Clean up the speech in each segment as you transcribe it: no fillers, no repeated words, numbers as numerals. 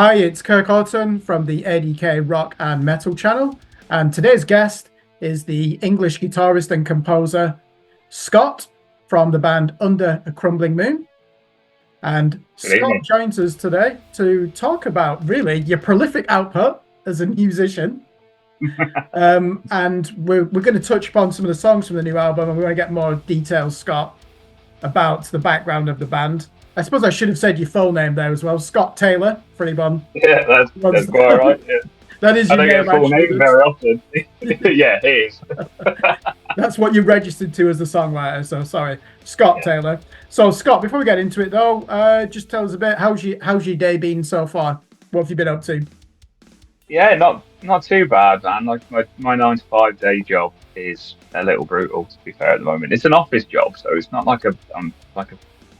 Hi, it's Kirk from the ADK Rock and Metal channel, and today's guest is the English guitarist and composer Scott from the band Under a Crumbling Moon. And Scott joins us today to talk about really your prolific output as a musician. And we're going to touch upon some of the songs from the new album, and we're going to get more details, Scott, about the background of the band. I suppose I should have said your full name there as well, Scott Taylor, for anyone. Yeah, that's quite right. Yeah. That is your name. I don't get a full name very often. Yeah, it is. That's what you registered to as the songwriter. So sorry, Scott Taylor. So Scott, before we get into it though, just tell us a bit. How's your day been so far? What have you been up to? Yeah, not too bad, man. Like my 9 to 5 day job is a little brutal, to be fair. At the moment, it's an office job, so it's not like I'm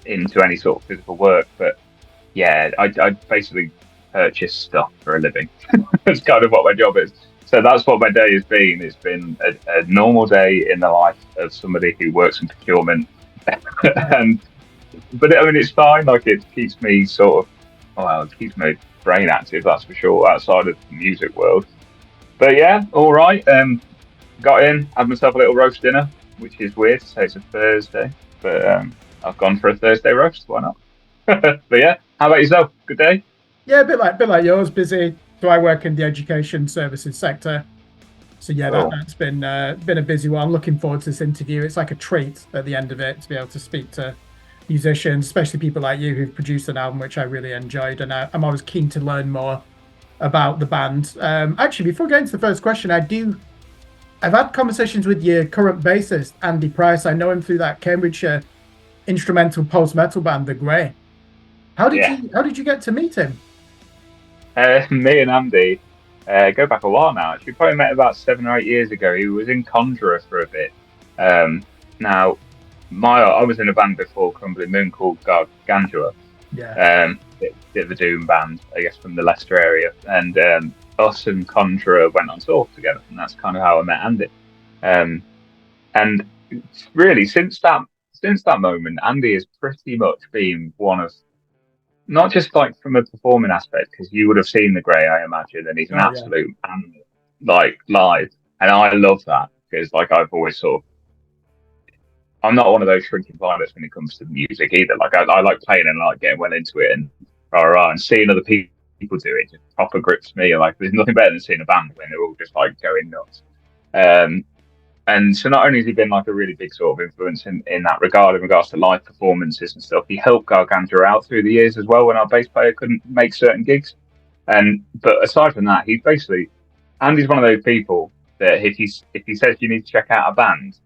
into any sort of physical work. But yeah, I basically purchase stuff for a living. That's kind of what my job is. So that's what my day has been. It's been a normal day in the life of somebody who works in procurement. But it's fine. Like, it keeps me it keeps my brain active, that's for sure, outside of the music world. But yeah, all right. Got in, had myself a little roast dinner, which is weird to say it's a Thursday, but I've gone for a Thursday roast. Why not? But yeah, how about yourself? Good day? Yeah, a bit like yours. Busy. So I work in the education services sector. So yeah, that's been a busy one. I'm looking forward to this interview. It's like a treat at the end of it to be able to speak to musicians, especially people like you who've produced an album which I really enjoyed, and I'm always keen to learn more about the band. Actually, before getting to the first question, I've had conversations with your current bassist Andy Price. I know him through that Cambridgeshire instrumental post-metal band, The Grey. How did you get to meet him? Me and Andy go back a while now. Actually, probably met about 7 or 8 years ago. He was in Conjurer for a bit. Now, I was in a band before Crvmbling Moon called Gargantua. Yeah. Bit of a doom band, I guess, from the Leicester area, and us and Conjurer went on tour together, and that's kind of how I met Andy. And really, since that moment, Andy has pretty much been one of, not just like from a performing aspect, because you would have seen The Grey, I imagine, and he's an absolute animal, like, live, and I love that because, like, I've always I'm not one of those shrinking vioolets when it comes to music either. Like, I like playing and like getting well into it and and seeing other people do it just proper grips me. Like, there's nothing better than seeing a band when they're all just like going nuts. And so not only has he been like a really big sort of influence in that regard, in regards to live performances and stuff, he helped Gargantua out through the years as well when our bass player couldn't make certain gigs. But aside from that, Andy's one of those people that if he says you need to check out a band,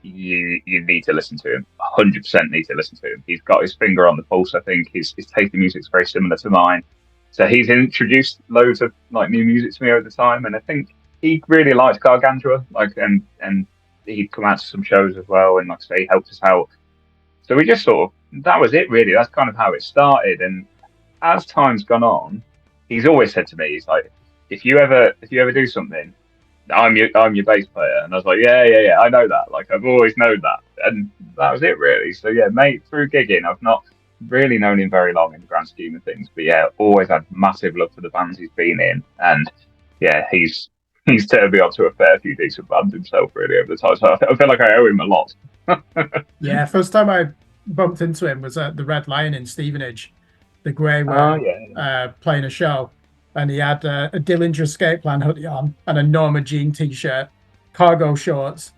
you need to listen to him. 100% need to listen to him. He's got his finger on the pulse. I think his taste in music is very similar to mine. So he's introduced loads of like new music to me over the time, and I think he really liked Gargantua, like, and he'd come out to some shows as well, and like I say, he helped us out. So we just that was it really. That's kind of how it started. And as time's gone on, he's always said to me, he's like, if you ever do something, I'm your bass player. And I was like, yeah, I know that. Like, I've always known that. And that was it really. So yeah, mate, through gigging, I've not really known him very long in the grand scheme of things, but yeah, always had massive love for the bands he's been in. And yeah, he's turned me on to a fair few decent bands himself really over the time. So I feel like I owe him a lot. Yeah, first time I bumped into him was at the Red Lion in Stevenage. The Grey were playing a show, and he had a Dillinger Escape Plan hoodie on and a Norma Jean t-shirt, cargo shorts.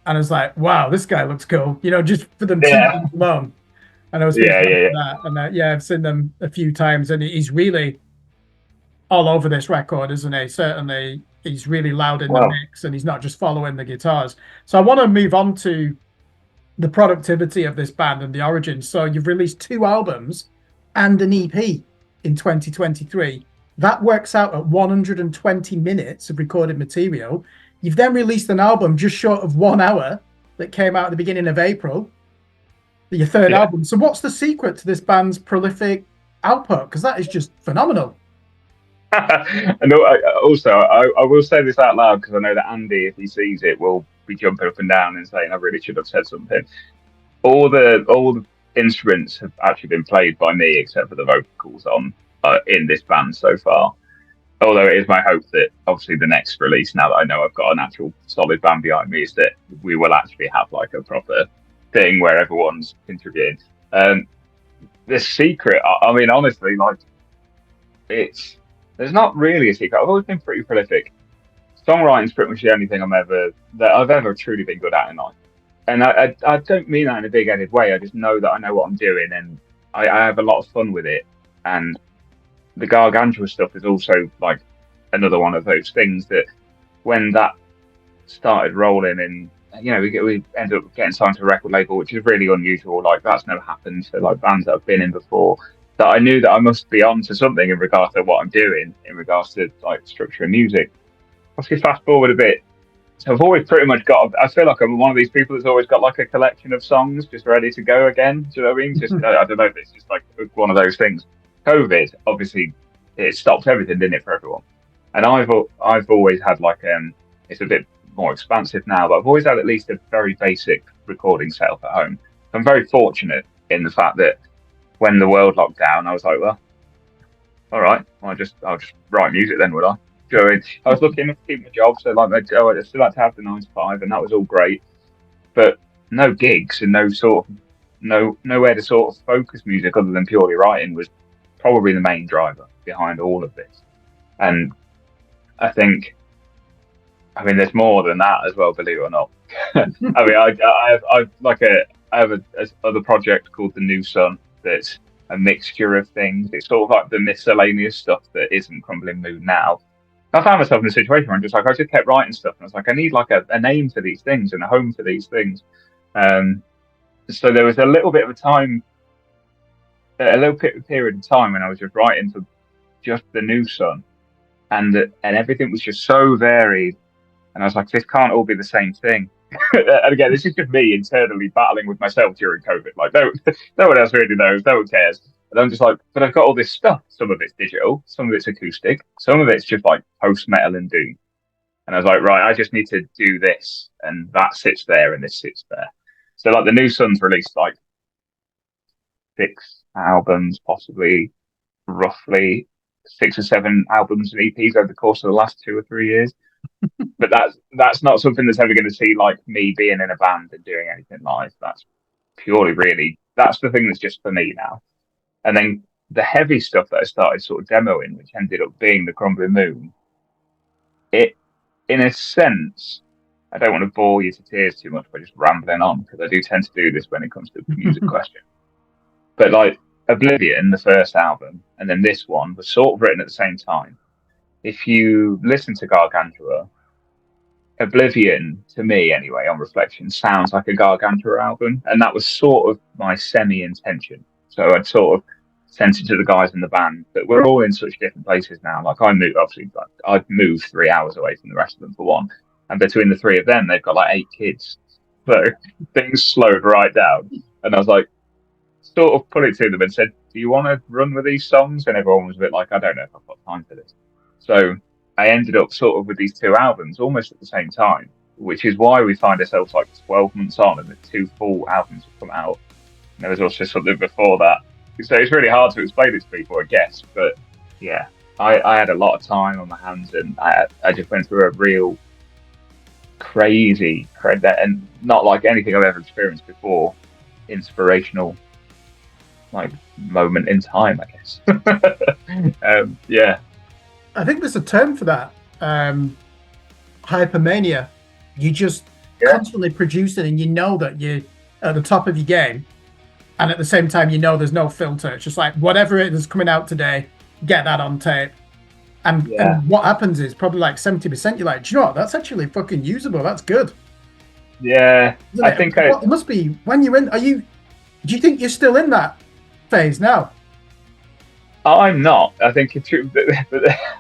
And I was like, wow, this guy looks cool. You know, just for them 2 things alone. And I was that. And I've seen them a few times, and he's really all over this record, isn't he? Certainly, he's really loud in the mix, and he's not just following the guitars. So I want to move on to the productivity of this band and the origins. So you've released 2 albums and an EP in 2023. That works out at 120 minutes of recorded material. You've then released an album just short of 1 hour that came out at the beginning of April, your third album. So what's the secret to this band's prolific output? Because that is just phenomenal. And also, I will say this out loud, because I know that Andy, if he sees it, will be jumping up and down and saying, I really should have said something. All the instruments have actually been played by me, except for the vocals on in this band so far. Although it is my hope that obviously the next release, now that I know I've got an actual solid band behind me, is that we will actually have like a proper thing where everyone's contributing. The secret, I mean, honestly, like there's not really a secret. I've always been pretty prolific. Songwriting's pretty much the only thing I've ever truly been good at in life. And I don't mean that in a big-headed way. I just know that I know what I'm doing, and I have a lot of fun with it. And the Gargantua stuff is also like another one of those things that when that started rolling, and we ended up getting signed to a record label, which is really unusual. Like that's never happened for like bands that I've been in before. That I knew that I must be on to something in regards to what I'm doing, in regards to like structure of music. Obviously, fast forward a bit. So I've always pretty much I feel like I'm one of these people that's always got like a collection of songs just ready to go again. Do you know what I mean? Just I don't know. It's just like one of those things. COVID, obviously, it stopped everything, didn't it, for everyone? And I've always had like it's a bit more expansive now, but I've always had at least a very basic recording setup at home. I'm very fortunate in the fact that when the world locked down, I was like, well, all right, I'll just write music then, would I? So I was looking to keep my job, so like I still had to have the 9 to 5, and that was all great, but no gigs and nowhere to sort of focus music other than purely writing was probably the main driver behind all of this. And I mean, there's more than that as well, believe it or not. I mean, I have a other project called The New Sun that's a mixture of things. It's sort of like the miscellaneous stuff that isn't Crvmbling Moon now. I found myself in a situation where I just kept writing stuff, and I was like, I need like a name for these things and a home for these things. So there was a little bit of period of time when I was just writing for just The New Sun, and everything was just so varied. And I was like, this can't all be the same thing. And again, this is just me internally battling with myself during COVID. Like, no one else really knows, no one cares. And I'm just like, but I've got all this stuff. Some of it's digital, some of it's acoustic, some of it's just like post metal and doom. And I was like, right, I just need to do this, and that sits there, and this sits there. So like, The New Sun's released like 6 albums, possibly roughly 6 or 7 albums and EPs over the course of the last 2 or 3 years. But that's not something that's ever going to see like me being in a band and doing anything live. That's purely really, that's the thing that's just for me now. And then the heavy stuff that I started sort of demoing, which ended up being the Crvmbling Moon, it, in a sense, I don't want to bore you to tears too much by just rambling on, because I do tend to do this when it comes to music questions. But like Oblivion, the first album, and then this one was sort of written at the same time. If you listen to Gargantua, Oblivion, to me anyway, on reflection, sounds like a Gargantua album, and that was sort of my semi-intention. So I'd sort of sent it to the guys in the band, but we're all in such different places now. Like I've moved 3 hours away from the rest of them for one, and between the 3 of them, they've got like 8 kids. So things slowed right down, and I was like, sort of put it to them and said, do you want to run with these songs? And everyone was a bit like, I don't know if I've got time for this. So I ended up sort of with these 2 albums almost at the same time, which is why we find ourselves like 12 months on and the 2 full albums have come out. And there was also something before that. So it's really hard to explain it to people, I guess. But yeah, I had a lot of time on my hands, and I just went through a real crazy, and not like anything I've ever experienced before, inspirational like moment in time, I guess. Yeah. I think there's a term for that. Hypermania. You just constantly producing, and you know that you're at the top of your game, and at the same time you know there's no filter. It's just like whatever it is coming out today, get that on tape. And what happens is probably like 70% you're like, do you know what? That's actually fucking usable. That's good. Yeah. I think it must be when you're in. Do you think you're still in that phase now? I'm not. I think it's true, but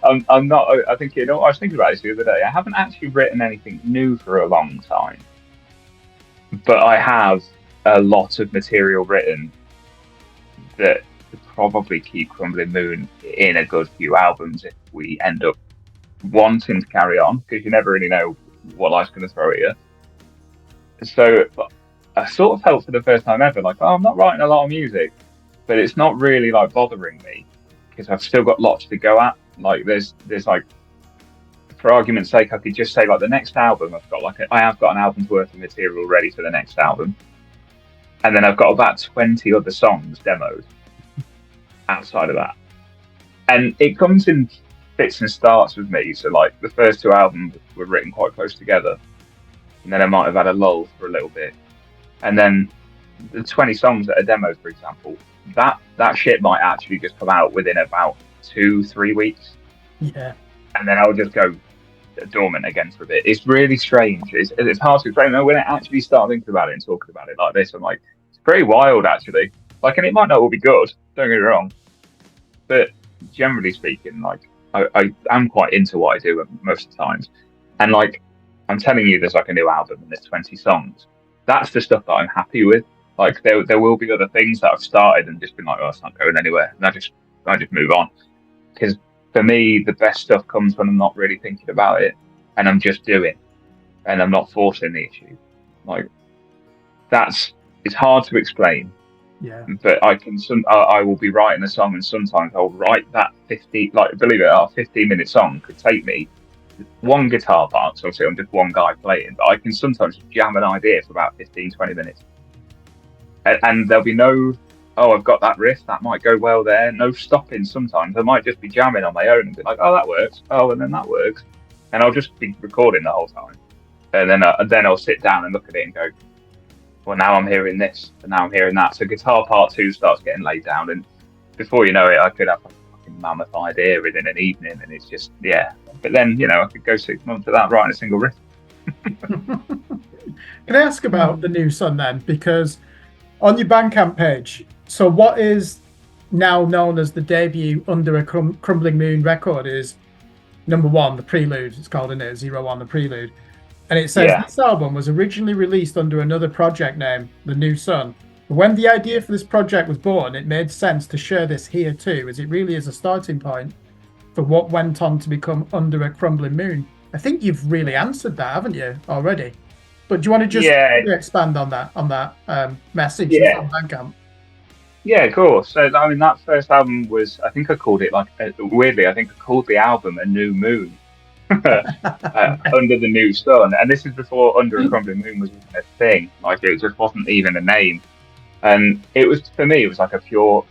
I'm not. I think, I was thinking about this the other day. I haven't actually written anything new for a long time, but I have a lot of material written that could probably keep Crvmbling Moon in a good few albums if we end up wanting to carry on, because you never really know what life's going to throw at you. So I sort of felt for the first time ever like, I'm not writing a lot of music, but it's not really like bothering me. because I've still got lots to go at. Like there's like, for argument's sake, I could just say like the next album I have got an album's worth of material ready for the next album, and then I've got about 20 other songs demoed outside of that, and it comes in fits and starts with me. So like the first 2 albums were written quite close together, and then I might have had a lull for a little bit, and then the 20 songs that are demos, for example, that shit might actually just come out within about 2-3 weeks. Yeah. And then I'll just go dormant again for a bit. It's really strange. It's hard to explain. When I actually start thinking about it and talking about it like this, I'm like, it's pretty wild actually. Like, and it might not all be good, don't get me wrong, but generally speaking, like I am quite into what I do most of the times. And like, I'm telling you, there's like a new album and there's 20 songs. That's the stuff that I'm happy with. Like there will be other things that I've started and just been like, oh, it's not going anywhere, and I just move on. Because for me, the best stuff comes when I'm not really thinking about it and I'm just doing, and I'm not forcing the issue. Like it's hard to explain. Yeah. But I will be writing a song, and sometimes I'll write that 15-minute song could take me one guitar part, so obviously I'm just one guy playing, but I can sometimes jam an idea for about 15-20 minutes. And there'll be no, oh, I've got that riff, that might go well there. No stopping sometimes. I might just be jamming on my own and be like, oh, that works. Oh, and then that works. And I'll just be recording the whole time. And then I'll sit down and look at it and go, well, now I'm hearing this, and now I'm hearing that. So guitar part 2 starts getting laid down, and before you know it, I could have a fucking mammoth idea within an evening, and it's just, yeah. But then, I could go 6 months without writing a single riff. Can I ask about the new Sun then? Because on your Bandcamp page, so what is now known as the debut Under a Crvmbling Moon record is number 1, the Prelude. It's called, isn't it? 01, the Prelude. And it says this album was originally released under another project name, The New Sun. But when the idea for this project was born, it made sense to share this here too, as it really is a starting point for what went on to become Under a Crvmbling Moon. I think you've really answered that, haven't you, already? But do you want to just expand on that message on Bandcamp? Yeah, of course. So, I mean, that first album was, I think I called it weirdly, I think I called the album A New Moon. Under the New Sun. And this is before Under a Crvmbling Moon was even a thing. Like, it just wasn't even a name. And it was, for me, it was like a pure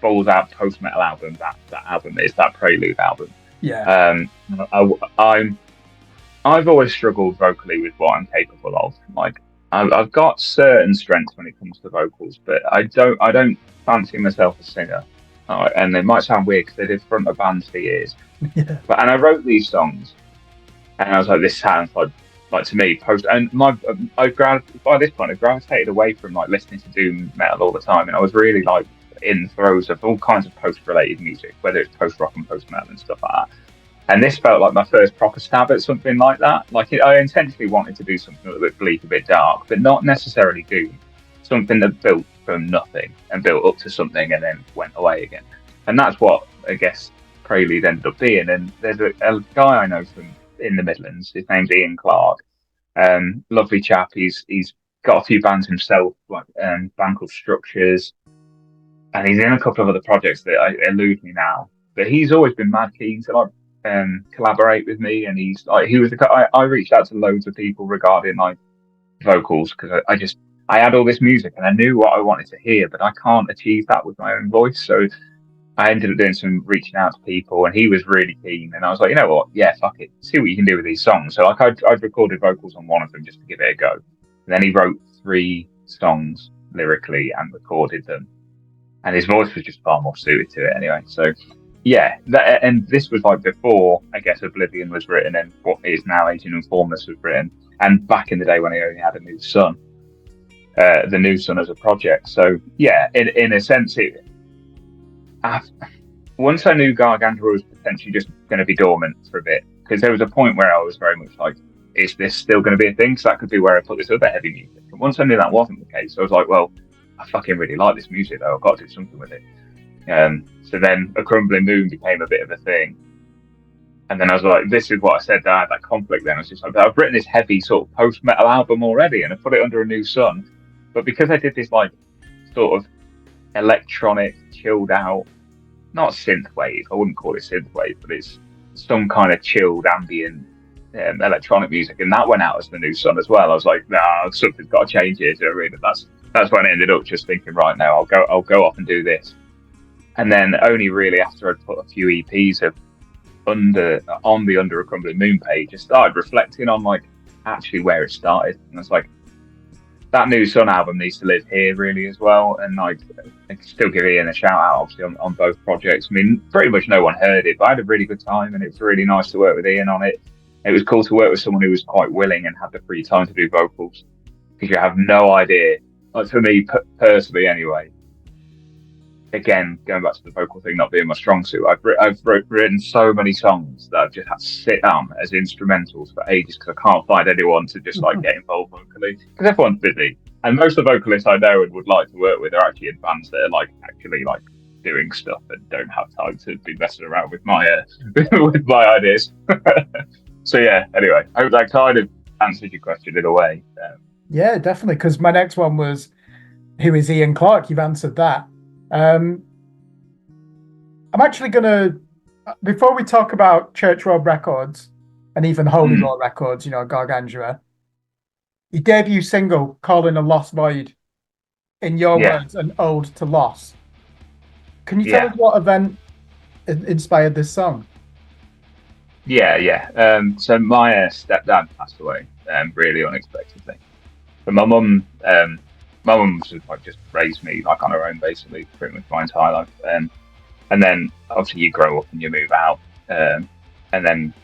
balls out post metal album. That album is that Prelude album. Yeah. I've always struggled vocally with what I'm capable of. Like, I've got certain strengths when it comes to vocals, but I don't fancy myself a singer. And it might sound weird because I did front of bands for years. Yeah. And I wrote these songs, and I was like, this sounds like to me post. And by this point, I gravitated away from like listening to doom metal all the time, and I was really like in throes of all kinds of post-related music, whether it's post-rock and post-metal and stuff like that. And this felt like my first proper stab at something like that. Like I intentionally wanted to do something a little bit bleak, a bit dark, but not necessarily doom. Something that built from nothing and built up to something and then went away again. And that's what I guess Prelude ended up being. And there's a guy I know from in the Midlands. His name's Ian Clark. Lovely chap. He's got a few bands himself, like band called Structures, and he's in a couple of other projects that elude me now. But he's always been mad keen to like collaborate with me. And he's like, I reached out to loads of people regarding like vocals because I had all this music and I knew what I wanted to hear, but I can't achieve that with my own voice. So I ended up doing some reaching out to people, and he was really keen. And I was like, you know what? Yeah, fuck it. See what you can do with these songs. So like I'd recorded vocals on one of them just to give it a go. And then he wrote 3 songs lyrically and recorded them. And his voice was just far more suited to it anyway. So yeah, and this was like before, I guess, Oblivion was written and what is now Agent Informers was written. And back in the day when he only had A New Sun. The New Sun as a project. So yeah, in a sense, once I knew Gargantua was potentially just going to be dormant for a bit, because there was a point where I was very much like, is this still going to be a thing? So that could be where I put this other heavy music. And once I knew that wasn't the case, I was like, well, I fucking really like this music though. I've got to do something with it. So then A Crvmbling Moon became a bit of a thing. And then I was like, this is what I said, I had that conflict then. I was just like, I've written this heavy sort of post-metal album already and I put it under A New Sun. But because I did this like sort of electronic, chilled out not synthwave. I wouldn't call it synthwave, but it's some kind of chilled ambient electronic music, and that went out as the new Sun as well. I was like, nah, something's got to change here. Do you know what I mean? That's when I ended up just thinking, right now, I'll go off and do this. And then only really after I'd put a few EPs of on the Under a Crumbling Moon page, I started reflecting on like actually where it started, and it's like that new Sun album needs to live here really as well. And like, I can still give Ian a shout out obviously on both projects. I mean, pretty much no one heard it, but I had a really good time, and it was really nice to work with Ian on it. It was cool to work with someone who was quite willing and had the free time to do vocals, because you have no idea. Like for me personally, anyway. Again, going back to the vocal thing not being my strong suit, I've written so many songs that I've just had to sit down as instrumentals for ages because I can't find anyone to just like get involved vocally, because everyone's busy, and most of the vocalists I know and would like to work with are actually in bands that are like actually like doing stuff and don't have time to be messing around with my with my ideas. So yeah, anyway, I hope that kind of answers your question in a way. Yeah, definitely, because my next one was, who is Ian Clark? You've answered that. I'm actually going to, before we talk about Church Road Records and even Holy Law Records, you know, Gargantua, your debut single, Calling a Lost Void, in your words, an ode to loss. Can you tell us what event inspired this song? So my stepdad passed away really unexpectedly. But my mum just raised me like on her own basically pretty much my entire life. And then obviously you grow up and you move out, and then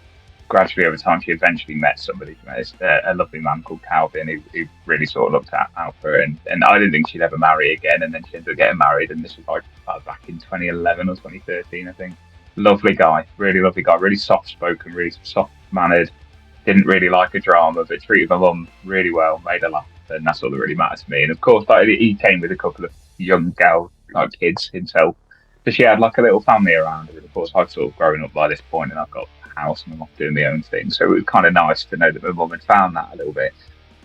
gradually over time she eventually met somebody, a lovely man called Calvin who really sort of looked out for her, and I didn't think she'd ever marry again, and then she ended up getting married, and this was like back in 2011 or 2013 I think. Lovely guy, really soft spoken, really soft mannered, didn't really like a drama, but treated my mum really well, made her laugh, and that's all that really mattered to me. And of course, like, he came with a couple of young girl like kids himself, so she had like a little family around her. And of course, I've sort of grown up by this point, and I've got a house and I'm off doing my own thing. So it was kind of nice to know that my mum had found that a little bit.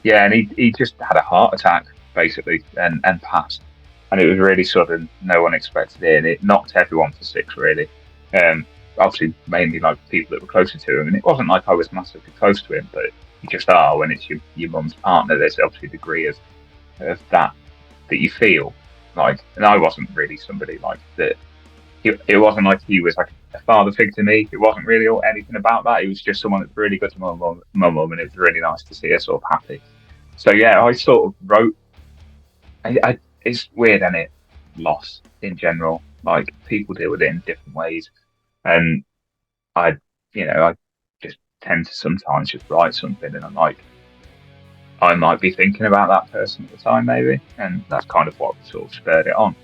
Yeah, and he just had a heart attack basically, and passed, and it was really sudden. No one expected it, and it knocked everyone for six really. Obviously, mainly like people that were closer to him, and it wasn't like I was massively close to him, but you just are when it's your mum's partner. There's obviously a degree of that you feel like, and I wasn't really somebody like that. It wasn't like he was like a father figure to me. It wasn't really anything about that. He was just someone that's really good to my mum, and it was really nice to see her sort of happy. So yeah, I sort of wrote. It's weird, isn't it? Loss in general, like people deal with it in different ways. And I just tend to sometimes just write something, and I'm like, I might be thinking about that person at the time, maybe, and that's kind of what sort of spurred it on.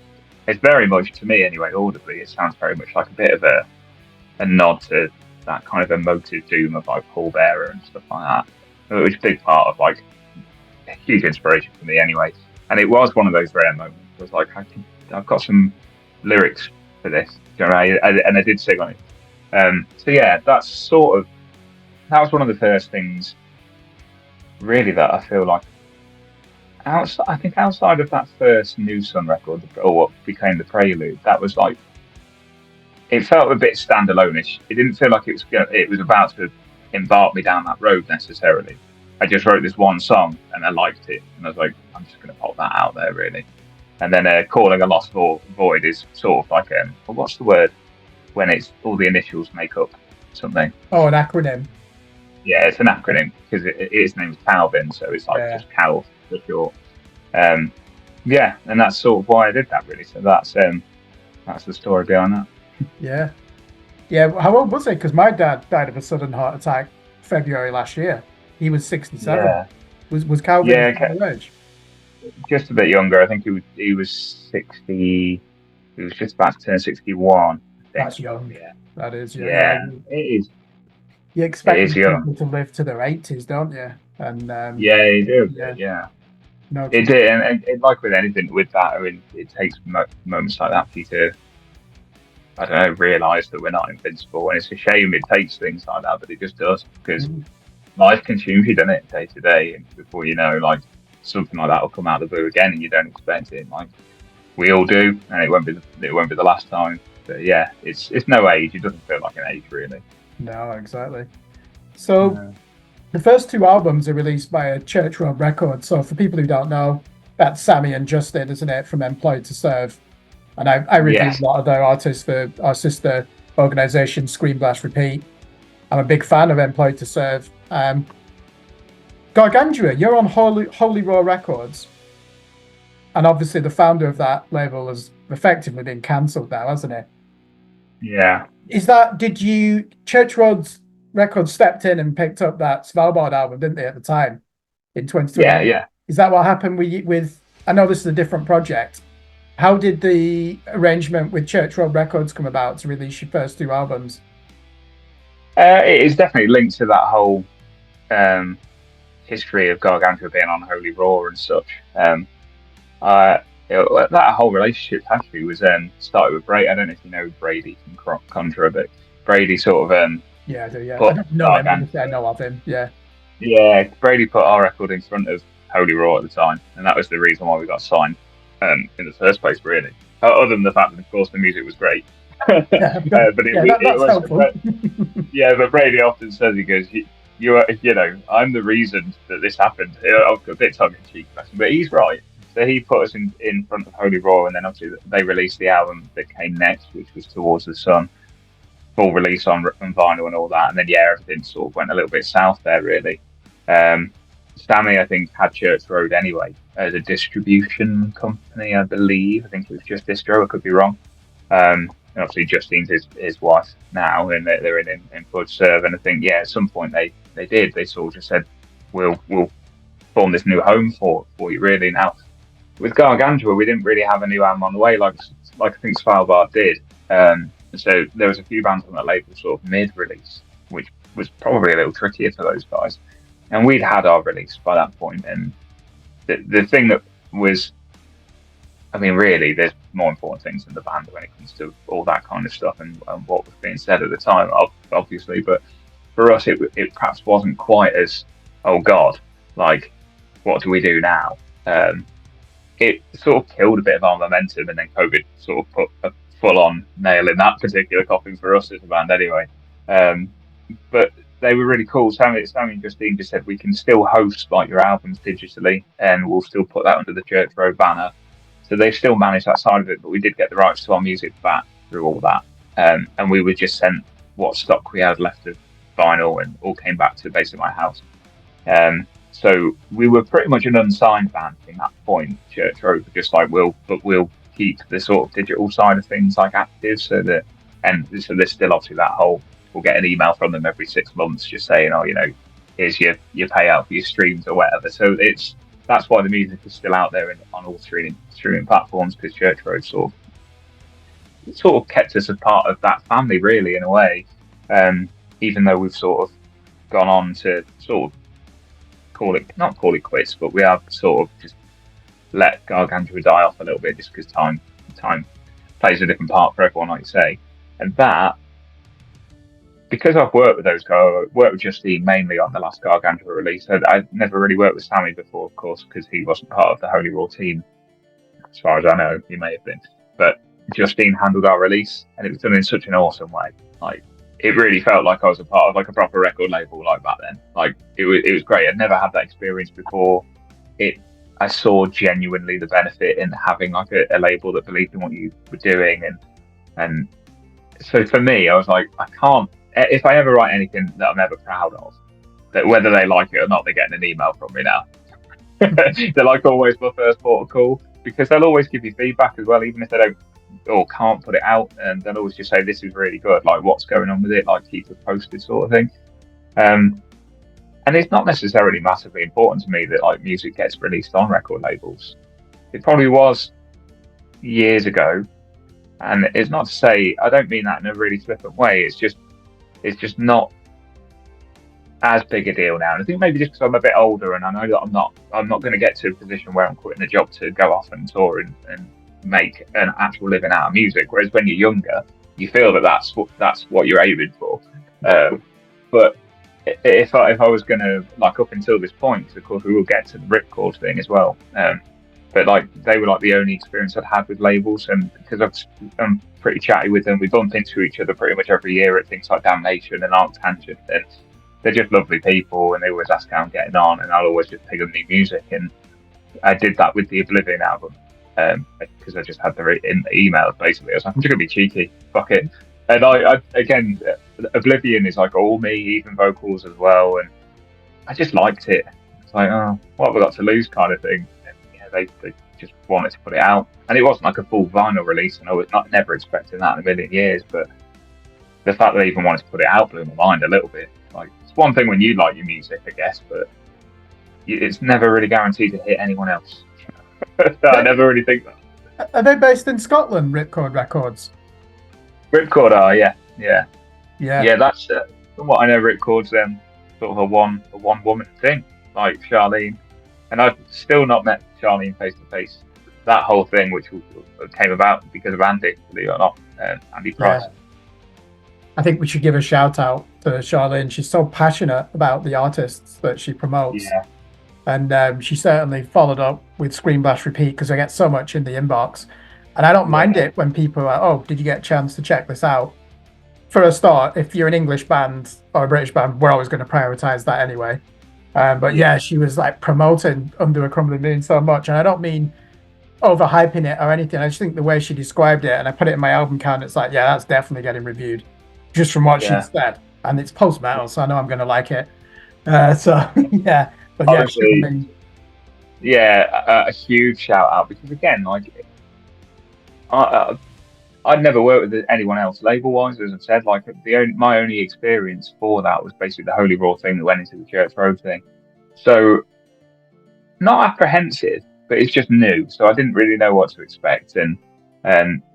It's very much, to me anyway, audibly, it sounds very much like a bit of a nod to that kind of emotive doom of like Paul Bearer and stuff like that. It was a big part of like a huge inspiration for me anyway, and it was one of those rare moments. I was like, I've got some lyrics for this, and I did sing on it. So yeah, that was one of the first things really that I feel like outside of that first New Sun record, or what became the Prelude, that was like, it felt a bit standalone-ish. It didn't feel like it was about to embark me down that road necessarily. I just wrote this one song and I liked it, and I was like, I'm just going to pop that out there really. And then Calling a Lost Void is sort of like what's the word when it's all the initials make up something? Oh, an acronym. Yeah, it's an acronym because his name's Calvin, so it's like just Cal for short. Yeah, and that's sort of why I did that really. So that's the story behind that. Yeah. How old was he? Because my dad died of a sudden heart attack February last year. He was 67. Yeah. Was Calvin his age? Just a bit younger. I think he was 60. He was just about to turn 61. That's young. Yeah, that is. Yeah, it is. You expect people to live to their 80s, don't you? And yeah, you do. Yeah. No, it did, and like with anything with that, I mean, it takes moments like that for you to, I don't know, realise that we're not invincible. And it's a shame it takes things like that, but it just does, because life consumes you, doesn't it, day to day, and before you know, like, something like that will come out of the blue again, and you don't expect it. Like we all do, and it won't be the last time. yeah, it's no age. It doesn't feel like an age really. No, exactly. So the first two albums are released by Church Road Records. So for people who don't know, that's Sammy and Justin, isn't it, from Employed to Serve? And I review a lot of their artists for our sister organisation, Screen Blast Repeat. I'm a big fan of Employed to Serve. Gargantua, you're on Holy Raw Records. And obviously the founder of that label has effectively been cancelled now, hasn't it? Yeah. Church Road Records stepped in and picked up that Svalbard album, didn't they, at the time, in 2020? Yeah. Is that what happened with, I know this is a different project. How did the arrangement with Church Road Records come about to release your first two albums? It is definitely linked to that whole history of Gargantua being on Holy Raw and such. That whole relationship actually was started with Brady. I don't know if you know Brady from Contra, but Brady sort of yeah, I do. Yeah, I don't know him. I know of him. Yeah. Yeah, Brady put our record in front of Holy Raw at the time, and that was the reason why we got signed in the first place, really. Other than the fact that, of course, the music was great. But that's helpful. Yeah, but Brady often says, he goes, I'm the reason that this happened. A bit tongue-in-cheek, but he's right. So he put us in front of Holy Raw, and then obviously they released the album that came next, which was Towards the Sun, full release on vinyl and all that. And then, everything sort of went a little bit south there, really. Sammy, I think, had Church Road anyway as a distribution company, I believe. I think it was just Distro, I could be wrong. And obviously Justine's his wife now, and they're in Employed to Serve. And I think, at some point they did. They sort of just said, we'll form this new home for you, really. Now, with Gargantua, we didn't really have a new album on the way, like I think Svalbard did. So there was a few bands on that label sort of mid-release, which was probably a little trickier for those guys. And we'd had our release by that point. And the thing that was, I mean, really, there's more important things in the band when it comes to all that kind of stuff and what was being said at the time, obviously. But for us, it perhaps wasn't quite as, oh God, like, what do we do now? It sort of killed a bit of our momentum, and then COVID sort of put a full-on nail in that particular coffin for us as a band anyway. But they were really cool. Sammy and Justine just said, we can still host like your albums digitally, and we'll still put that under the Church Road banner. So they still managed that side of it, but we did get the rights to our music back through all that. And we were just sent what stock we had left of vinyl, and all came back to basically my house. So we were pretty much an unsigned band from that point. Church Road were just like, we'll keep the sort of digital side of things like active, so there's still obviously that whole, we'll get an email from them every 6 months just saying, here's your payout for your streams or whatever. So that's why the music is still out there on all streaming platforms, because Church Road sort of kept us a part of that family, really, in a way. Even though we've sort of gone on to sort of not call it quits, but we have sort of just let Gargantua die off a little bit, just because time plays a different part for everyone, like you say. And that, because I've worked with those guys, worked with Justine mainly on the last Gargantua release. I've never really worked with Sammy before, of course, because he wasn't part of the Holy Raw team, as far as I know. He may have been, but Justine handled our release, and it was done in such an awesome way. Like, it really felt like I was a part of like a proper record label like back then. Like, it was great. I'd never had that experience before. I saw genuinely the benefit in having like a label that believed in what you were doing, and so for me, I was like, I can't. If I ever write anything that I'm ever proud of, that whether they like it or not, they're getting an email from me now. They're like always my first port of call, because they'll always give you feedback as well, even if they don't or can't put it out, and they'll always just say, this is really good, like, what's going on with it, like, keep us posted, sort of thing. And it's not necessarily massively important to me that like music gets released on record labels. It probably was years ago, and it's not to say, I don't mean that in a really flippant way, it's just not as big a deal now. And I think maybe just because I'm a bit older, and I know that I'm not going to get to a position where I'm quitting the job to go off and tour and make an actual living out of music. Whereas when you're younger, you feel that that's what you're aiming for. But if I was going to, like, up until this point, because of course we will get to the ripcord thing as well. but like they were like the only experience I'd had with labels, and because I'm pretty chatty with them, we bump into each other pretty much every year at things like Damnation and Arctangent, and they're just lovely people, and they always ask how I'm getting on, and I'll always just pick up new music, and I did that with the Oblivion album, because I just had the emails basically. I was like, I'm just gonna be cheeky, fuck it. And I again, Oblivion is like all me, even vocals as well, and I just liked it. It's like, oh, what have I got to lose, kind of thing. And yeah, they just wanted to put it out, and it wasn't like a full vinyl release, and I was never expecting that in a million years. But the fact that they even wanted to put it out blew my mind a little bit. Like, it's one thing when you like your music, I guess, but it's never really guaranteed to hit anyone else. I never really think that. Are they based in Scotland, Ripcord Records? Ripcord are, yeah. That's from what I know, Ripcord's sort of a one woman thing, like Charlene, and I've still not met Charlene face to face. That whole thing, which came about because of Andy, believe it or not, Andy Price. Yeah. I think we should give a shout out to Charlene. She's so passionate about the artists that she promotes. Yeah. And she certainly followed up with Screen Blast Repeat, because I get so much in the inbox. And I don't mind it when people are, oh, did you get a chance to check this out? For a start, if you're an English band or a British band, we're always going to prioritize that anyway. But yeah, she was like promoting Under a Crumbling Moon so much. And I don't mean overhyping it or anything. I just think the way she described it, and I put it in my album count, it's like, yeah, that's definitely getting reviewed just from what she said. And it's post-metal, so I know I'm going to like it. So yeah. But honestly, a huge shout out, because again, like I'd never worked with anyone else label wise, as I've said. Like my only experience for that was basically the Holy Raw thing that went into the Church Road thing. So not apprehensive, but it's just new, so I didn't really know what to expect. And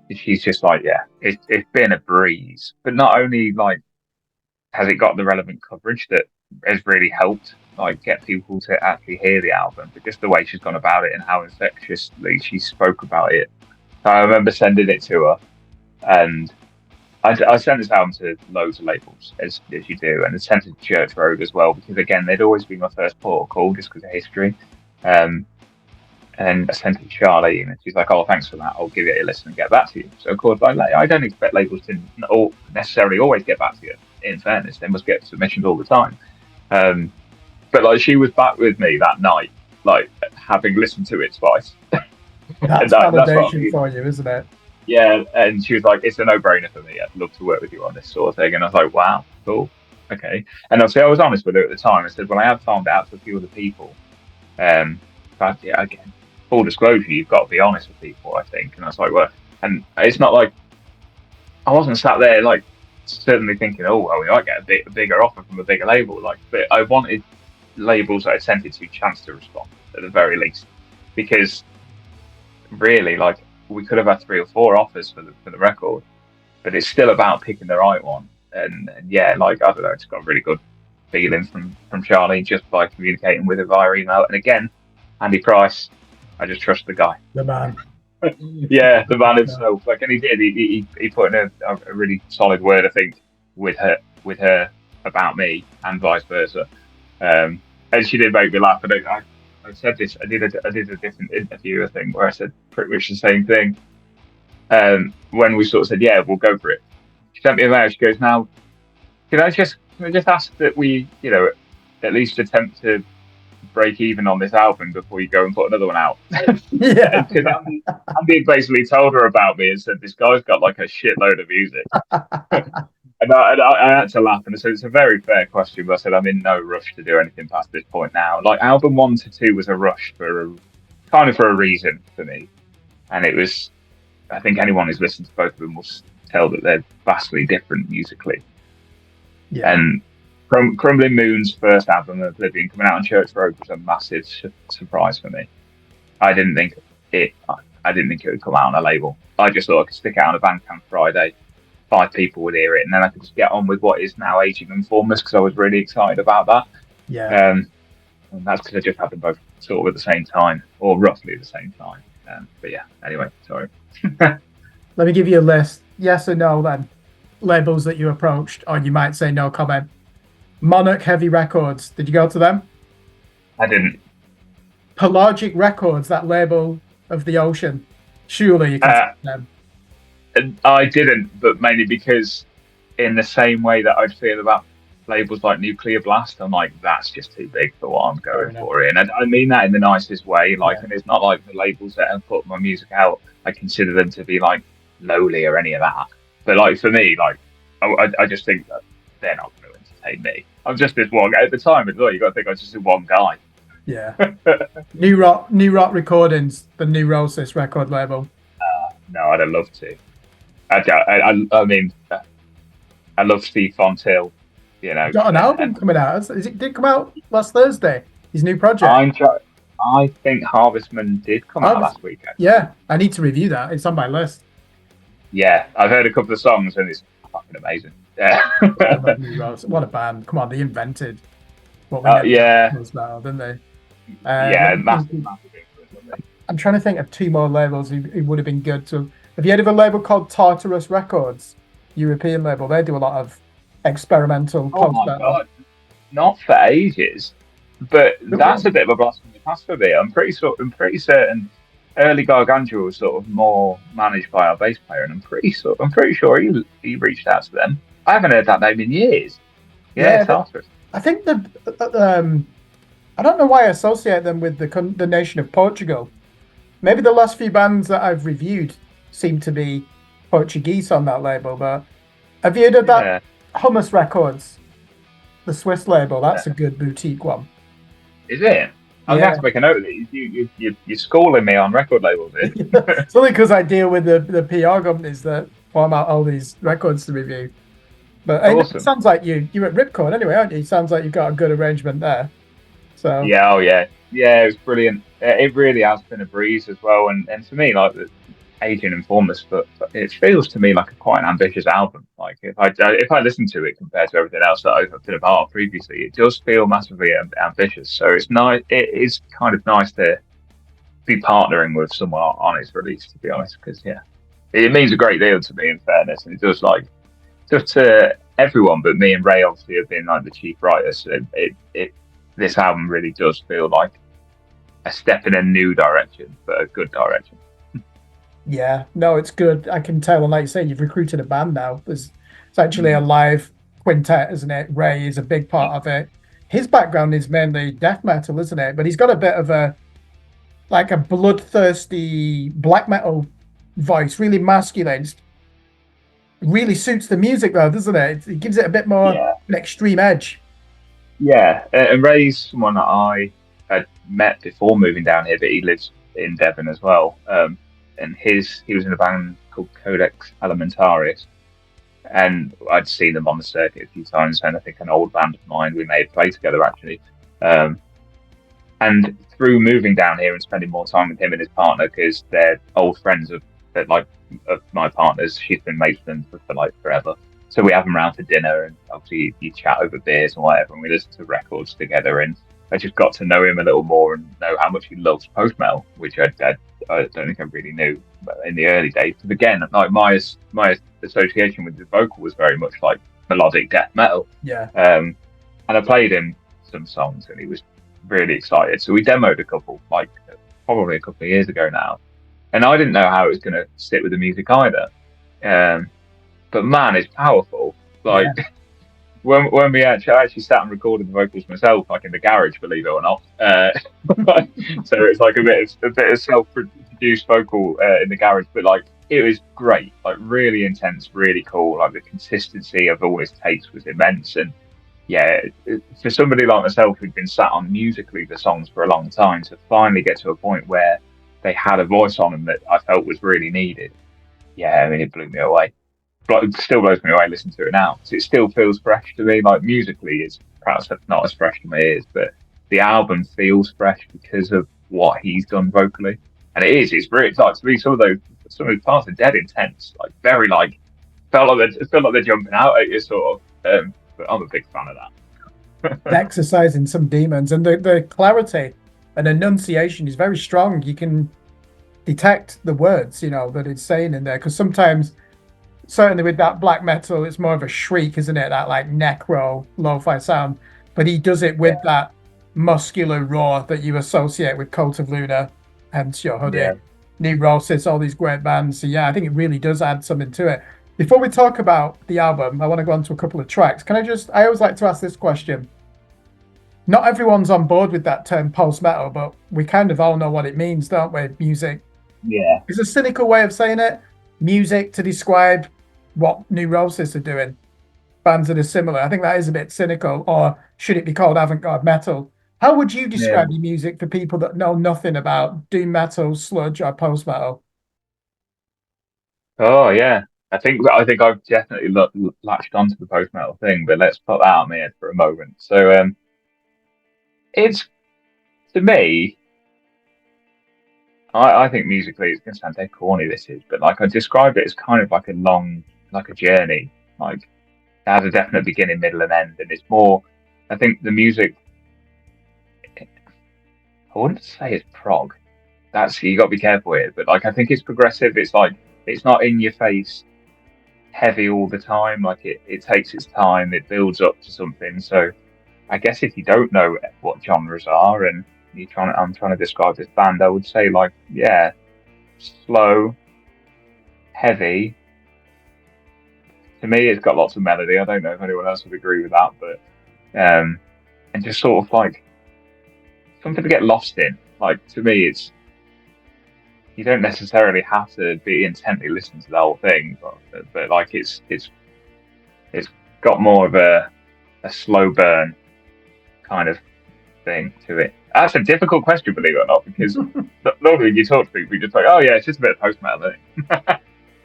she's just like, yeah, it's been a breeze. But not only like has it got the relevant coverage that has really helped like get people to actually hear the album, but just the way she's gone about it and how infectiously she spoke about it. I remember sending it to her, and I sent this album to loads of labels, as you do, and I sent it to Church Road as well, because again, they'd always been my first port of call just because of history. And I sent it to Charlie, and she's like, oh, thanks for that, I'll give it a listen and get back to you. So of course, I don't expect labels to necessarily always get back to you. In fairness, they must get submissions all the time. But like, she was back with me that night, like having listened to it twice. That's validation for you, isn't it? Yeah, and she was like, it's a no-brainer for me. I'd love to work with you on this sort of thing. And I was like, wow, cool, okay. And obviously, I was honest with her at the time. I said, well, I have found out to a few other people. But yeah, again, full disclosure, you've got to be honest with people, I think. And I was like, well, and it's not like I wasn't sat there like certainly thinking, oh, well, we might get a bigger offer from a bigger label. Like, but I wanted labels that I sent it to a chance to respond at the very least, because really, like, we could have had 3 or 4 offers for the record, but it's still about picking the right one. And yeah, like, I don't know, it's got a really good feeling from Charlie just by communicating with her via email. And again, Andy Price, I just trust the guy. The man. Yeah, the man himself. Like, and he did. He put in a really solid word, I think, with her about me, and vice versa. And she did make me laugh. I said this. I did a different interview, I think, where I said pretty much the same thing. When we sort of said, yeah, we'll go for it. She sent me a mail. She goes, now, can I just ask that we, at least attempt to break even on this album before you go and put another one out? Yeah. Because Andy basically told her about me and said, this guy's got like a shitload of music. And I had to laugh, and I said, it's a very fair question, but I said, I'm in no rush to do anything past this point now. Like, album 1 to 2 was a rush for a reason for me. And it was, I think anyone who's listened to both of them will tell that they're vastly different musically. Yeah. And Crvmbling Moon's first album, Oblivion, coming out on Church Road was a massive surprise for me. I didn't think it would come out on a label. I just thought I could stick it out on a Bandcamp Friday. 5 people would hear it, and then I could just get on with what is now Aging and Formless, because I was really excited about that. Yeah. And that's because I just had them both sort of at the same time, or roughly at the same time. But yeah, anyway, sorry. Let me give you a list. Yes or no, then. Labels that you approached, or you might say no comment. Monarch Heavy Records, did you go to them? I didn't. Pelagic Records, that label of the ocean. Surely you can them. I didn't, but mainly because in the same way that I'd feel about labels like Nuclear Blast, I'm like, that's just too big for what I'm going for here. And I mean that in the nicest way. Like, and it's not like the labels that have put my music out, I consider them to be like lowly or any of that. But like for me, like I just think that they're not going to entertain me. I'm just this one guy at the time as well. You got to think I was just this one guy. Yeah. New Rock Recordings, the new Rosis record label. No, I'd have loved to. I mean, I love Steve Fontill. You know, got an album coming out. Did it come out last Thursday? His new project. I think Harvestman did come out last week. Actually. Yeah, I need to review that. It's on my list. Yeah, I've heard a couple of songs and it's fucking amazing. Yeah. What a band! Come on, they invented what we now, didn't they? Massive. I'm trying to think of two more labels who would have been good. So, have you heard of a label called Tartarus Records? European label. They do a lot of experimental post-metal. God. Not for ages, but that's a bit of a blast from the past for me. I'm pretty certain early Gargantua was sort of more managed by our bass player, and I'm pretty sure he reached out to them. I haven't heard that name in years. Yeah, Tartarus. I think I don't know why I associate them with the nation of Portugal. Maybe the last few bands that I've reviewed seem to be Portuguese on that label, but have you heard of that Hummus Records, the Swiss label? That's a good boutique one. Is it? I'm going to have to make a note of it. You're schooling me on record labels here. It's only because I deal with the PR companies that form out all these records to review. But awesome. It sounds like you're at Ripcord anyway, aren't you? It sounds like you've got a good arrangement there. So yeah, it was brilliant. It really has been a breeze as well, and for me, like aging and formless, but it feels to me like quite an ambitious album. Like if I listen to it compared to everything else that I've been a part of previously, it does feel massively ambitious. So it's nice. It is kind of nice to be partnering with someone on its release, to be honest, because it means a great deal to me. In fairness, and it does like just to everyone, but me and Ray obviously have been like the chief writers. So this album really does feel like a step in a new direction, but a good direction. Yeah, no, it's good. I can tell, and like you say, you've recruited a band now. It's actually a live quintet, isn't it? Ray is a big part of it. His background is mainly death metal, isn't it? But he's got a bit of a bloodthirsty black metal voice, really masculine. Really suits the music though, doesn't it? It gives it a bit more an extreme edge. Yeah, and Ray's someone that I had met before moving down here, but he lives in Devon as well. And he was in a band called Codex Alimentarius, and I'd seen them on the circuit a few times. And I think an old band of mine, we made play together actually. And through moving down here and spending more time with him and his partner, because they're old friends of my partner's, she's been mates with them for like forever. So we have them around for dinner, and obviously you chat over beers and whatever, and we listen to records together. And I just got to know him a little more and know how much he loves post metal, which I don't think I really knew in the early days. But again, like my association with the vocal was very much like melodic death metal. Yeah. And I played him some songs, and he was really excited. So we demoed a couple, like probably a couple of years ago now, and I didn't know how it was going to sit with the music either. But man, it's powerful. Like when we actually sat and recorded the vocals myself, like in the garage, believe it or not. So it's like a bit of self-produced vocal in the garage, but like it was great, like really intense, really cool. Like the consistency of all his takes was immense, and for somebody like myself who'd been sat on musically the songs for a long time, to finally get to a point where they had a voice on them that I felt was really needed. Yeah, I mean, it blew me away. But it still blows me away listening to it now. So it still feels fresh to me. Like musically, it's perhaps not as fresh to my ears, but the album feels fresh because of what he's done vocally. And it is. It's really like to me. Some of those parts are dead intense. Like very like felt like they're jumping out at you sort of. But I'm a big fan of that. Exercising some demons, and the clarity and enunciation is very strong. You can detect the words, that it's saying in there, because sometimes, certainly with that black metal, it's more of a shriek, isn't it? That like necro lo-fi sound, but he does it with that muscular roar that you associate with Cult of Luna and your hoodie. Neurosis, all these great bands. So yeah, I think it really does add something to it. Before we talk about the album, I want to go on to a couple of tracks. I always like to ask this question. Not everyone's on board with that term post-metal, but we kind of all know what it means, don't we? Music. Yeah. It's a cynical way of saying it. Music to describe what Neurosis are doing. Bands that are similar. I think that is a bit cynical, or should it be called avant-garde metal? How would you describe your music for people that know nothing about doom metal, sludge, or post-metal? Oh yeah. I think I've definitely latched onto the post metal thing, but let's put that on my head for a moment. So it's to me, I think musically it's gonna sound dead corny this is, but like I describe it as kind of like a journey. Like it has a definite beginning, middle and end, and it's more I think the music I wouldn't say it's prog. That's you gotta be careful with, but like I think it's progressive, it's like it's not in your face heavy all the time. Like it takes its time, it builds up to something. So I guess if you don't know what genres are and I'm trying to describe this band, I would say like, yeah, slow, heavy. To me, it's got lots of melody. I don't know if anyone else would agree with that, but and just sort of like something to get lost in. Like to me, it's you don't necessarily have to be intently listening to the whole thing, but like it's got more of a slow burn kind of thing to it. That's a difficult question, believe it or not, because normally you talk to people, you just like, oh yeah, it's just a bit of post metal.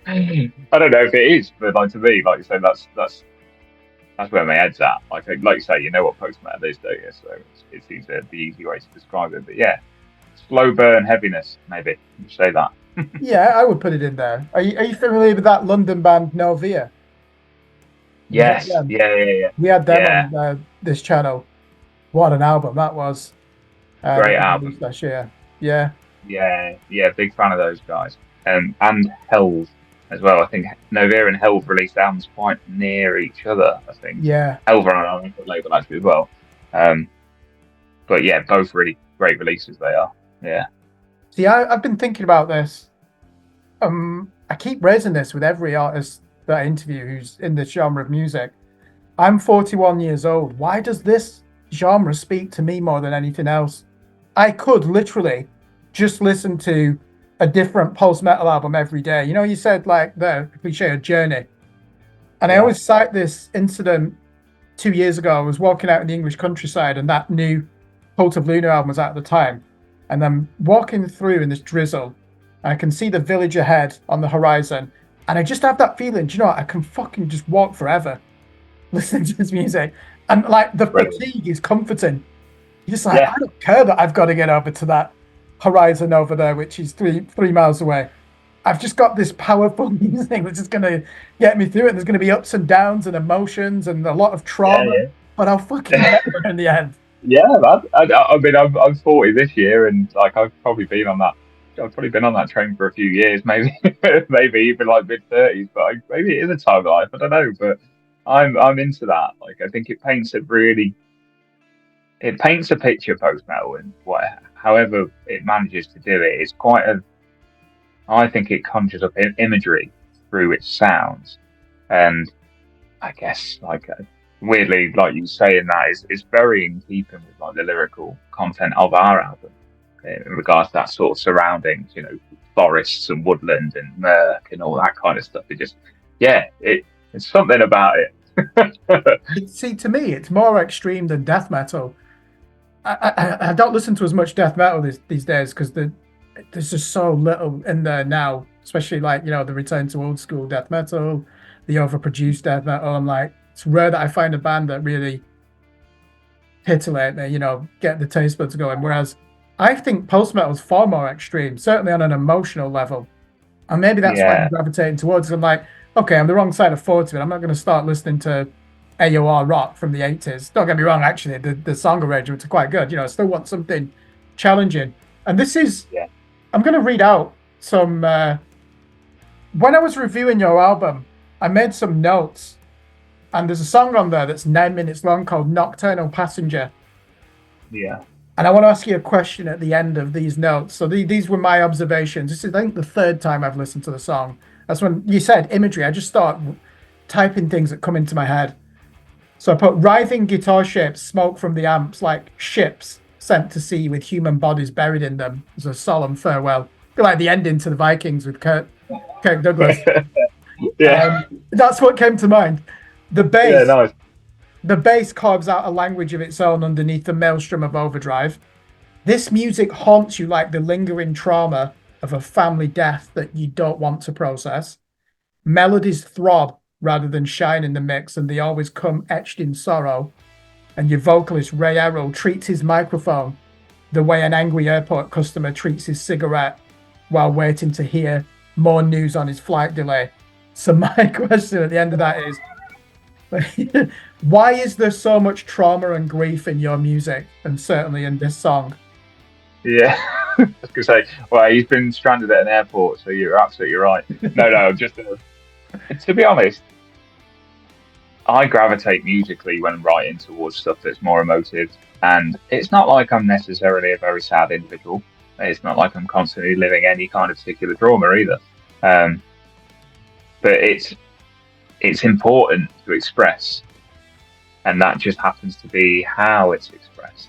I don't know if it is, but like to me, like you say, that's where my head's at. Like you say, you know what post metal is, don't you? So it seems the easy way to describe it. But yeah, slow burn heaviness, maybe you say that. Yeah, I would put it in there. Are you familiar with that London band Novia? Yes, yeah. We had them on this channel. What an album that was! Great album last year. Yeah, big fan of those guys. And Helve as well. I think Novia and Helve released albums quite near each other. I think. Yeah. Helve are on a label actually as well. But yeah, both really great releases they are. Yeah. See, I've been thinking about this. I keep raising this with every artist that I interview who's in this genre of music. I'm 41 years old. Why does this genre speak to me more than anything else? I could literally just listen to a different post-metal album every day. You know, you said like the cliche of journey. And I always cite this incident 2 years ago. I was walking out in the English countryside and that new Cult of Luna album was out at the time. And I'm walking through in this drizzle. And I can see the village ahead on the horizon. And I just have that feeling, do you know what? I can fucking just walk forever listening to this music. And like the fatigue is comforting. You're just like, I don't care that I've got to get over to that horizon over there, which is three miles away. I've just got this powerful music that's just going to get me through it. There's going to be ups and downs and emotions and a lot of trauma, but I'll fucking get there in the end. Yeah, man. I mean, I'm 40 this year, and like I've probably been on that train for a few years, maybe even like mid-30s. But maybe it is a time of life. I don't know, but I'm into that. Like I think it paints a picture post metal, and however it manages to do it is I think it conjures up imagery through its sounds, and I guess like weirdly, like you saying that is very in keeping with like the lyrical content of our album in regards to that sort of surroundings, you know, forests and woodland and murk and all that kind of stuff. It just it's something about it. See, to me, it's more extreme than death metal. I don't listen to as much death metal these days because there's just so little in there now, especially like, you know, the return to old school death metal, the overproduced death metal. I'm like, it's rare that I find a band that really titillate me, you know, get the taste buds going. Whereas I think post metal is far more extreme, certainly on an emotional level. And maybe that's why I'm gravitating towards it. I'm like, okay, I'm the wrong side of 40, but I'm not going to start listening to AOR rock from the 80s. Don't get me wrong, actually, the song arrangements are quite good. You know, I still want something challenging. And this is, I'm going to read out some, when I was reviewing your album, I made some notes. And there's a song on there that's 9 minutes long called Nocturnal Passenger. Yeah. And I want to ask you a question at the end of these notes. So these were my observations. This is, I think, the third time I've listened to the song. That's when you said imagery. I just start typing things that come into my head. So I put writhing guitar shapes, smoke from the amps like ships sent to sea with human bodies buried in them as a solemn farewell. I feel like the ending to the Vikings with Kirk Douglas. That's what came to mind. The bass. Yeah, nice. The bass carves out a language of its own underneath the maelstrom of overdrive. This music haunts you like the lingering trauma of a family death that you don't want to process. Melodies throb rather than shine in the mix, and they always come etched in sorrow. And your vocalist, Ray Errol, treats his microphone the way an angry airport customer treats his cigarette while waiting to hear more news on his flight delay. So my question at the end of that is, why is there so much trauma and grief in your music, and certainly in this song? Yeah, I was going to say, well, he's been stranded at an airport, so you're absolutely right. No, just to be honest, I gravitate musically when writing towards stuff that's more emotive, and it's not like I'm necessarily a very sad individual. It's not like I'm constantly living any kind of particular drama either. But it's important to express, and that just happens to be how it's expressed.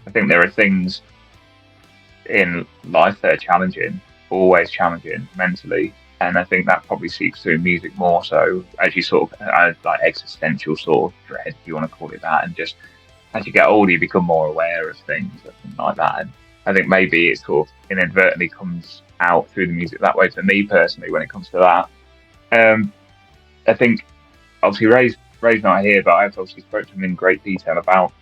I think there are things in life that are challenging, always challenging mentally, and I think that probably seeps through music more so as you sort of like existential sort of dread, if you want to call it that, and just as you get older you become more aware of things like that, and I think maybe it sort of inadvertently comes out through the music that way for me personally when it comes to that. I think obviously Ray's not here, but I've obviously spoken to him in great detail about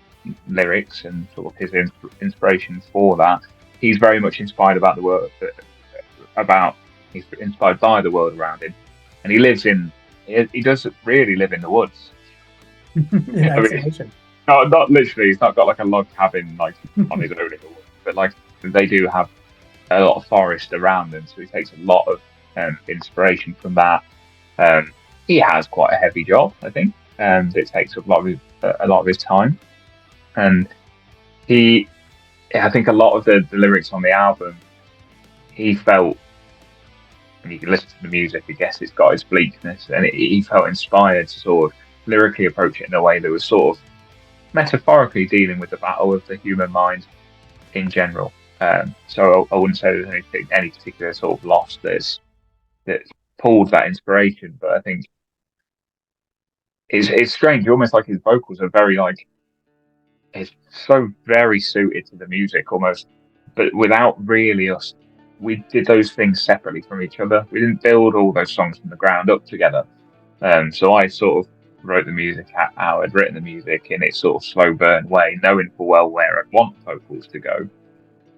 lyrics and sort of his inspiration for that. He's very much inspired about the world, he's inspired by the world around him, and he does really live in the woods. Yeah, not literally. He's not got like a log cabin like on his own in the woods, but like they do have a lot of forest around them, so he takes a lot of inspiration from that. He has quite a heavy job, I think, and it takes up a lot of his time. And I think a lot of the lyrics on the album, he felt, and you can listen to the music, I guess it's got its bleakness, and he felt inspired to sort of lyrically approach it in a way that was sort of metaphorically dealing with the battle of the human mind in general. So I wouldn't say there's any particular sort of loss that's pulled that inspiration, but I think it's strange, almost like his vocals are very like, it's so very suited to the music almost, but without really us. We did those things separately from each other. We didn't build all those songs from the ground up together. So I sort of wrote the music how I'd written the music in its sort of slow burn way, knowing full well where I'd want vocals to go,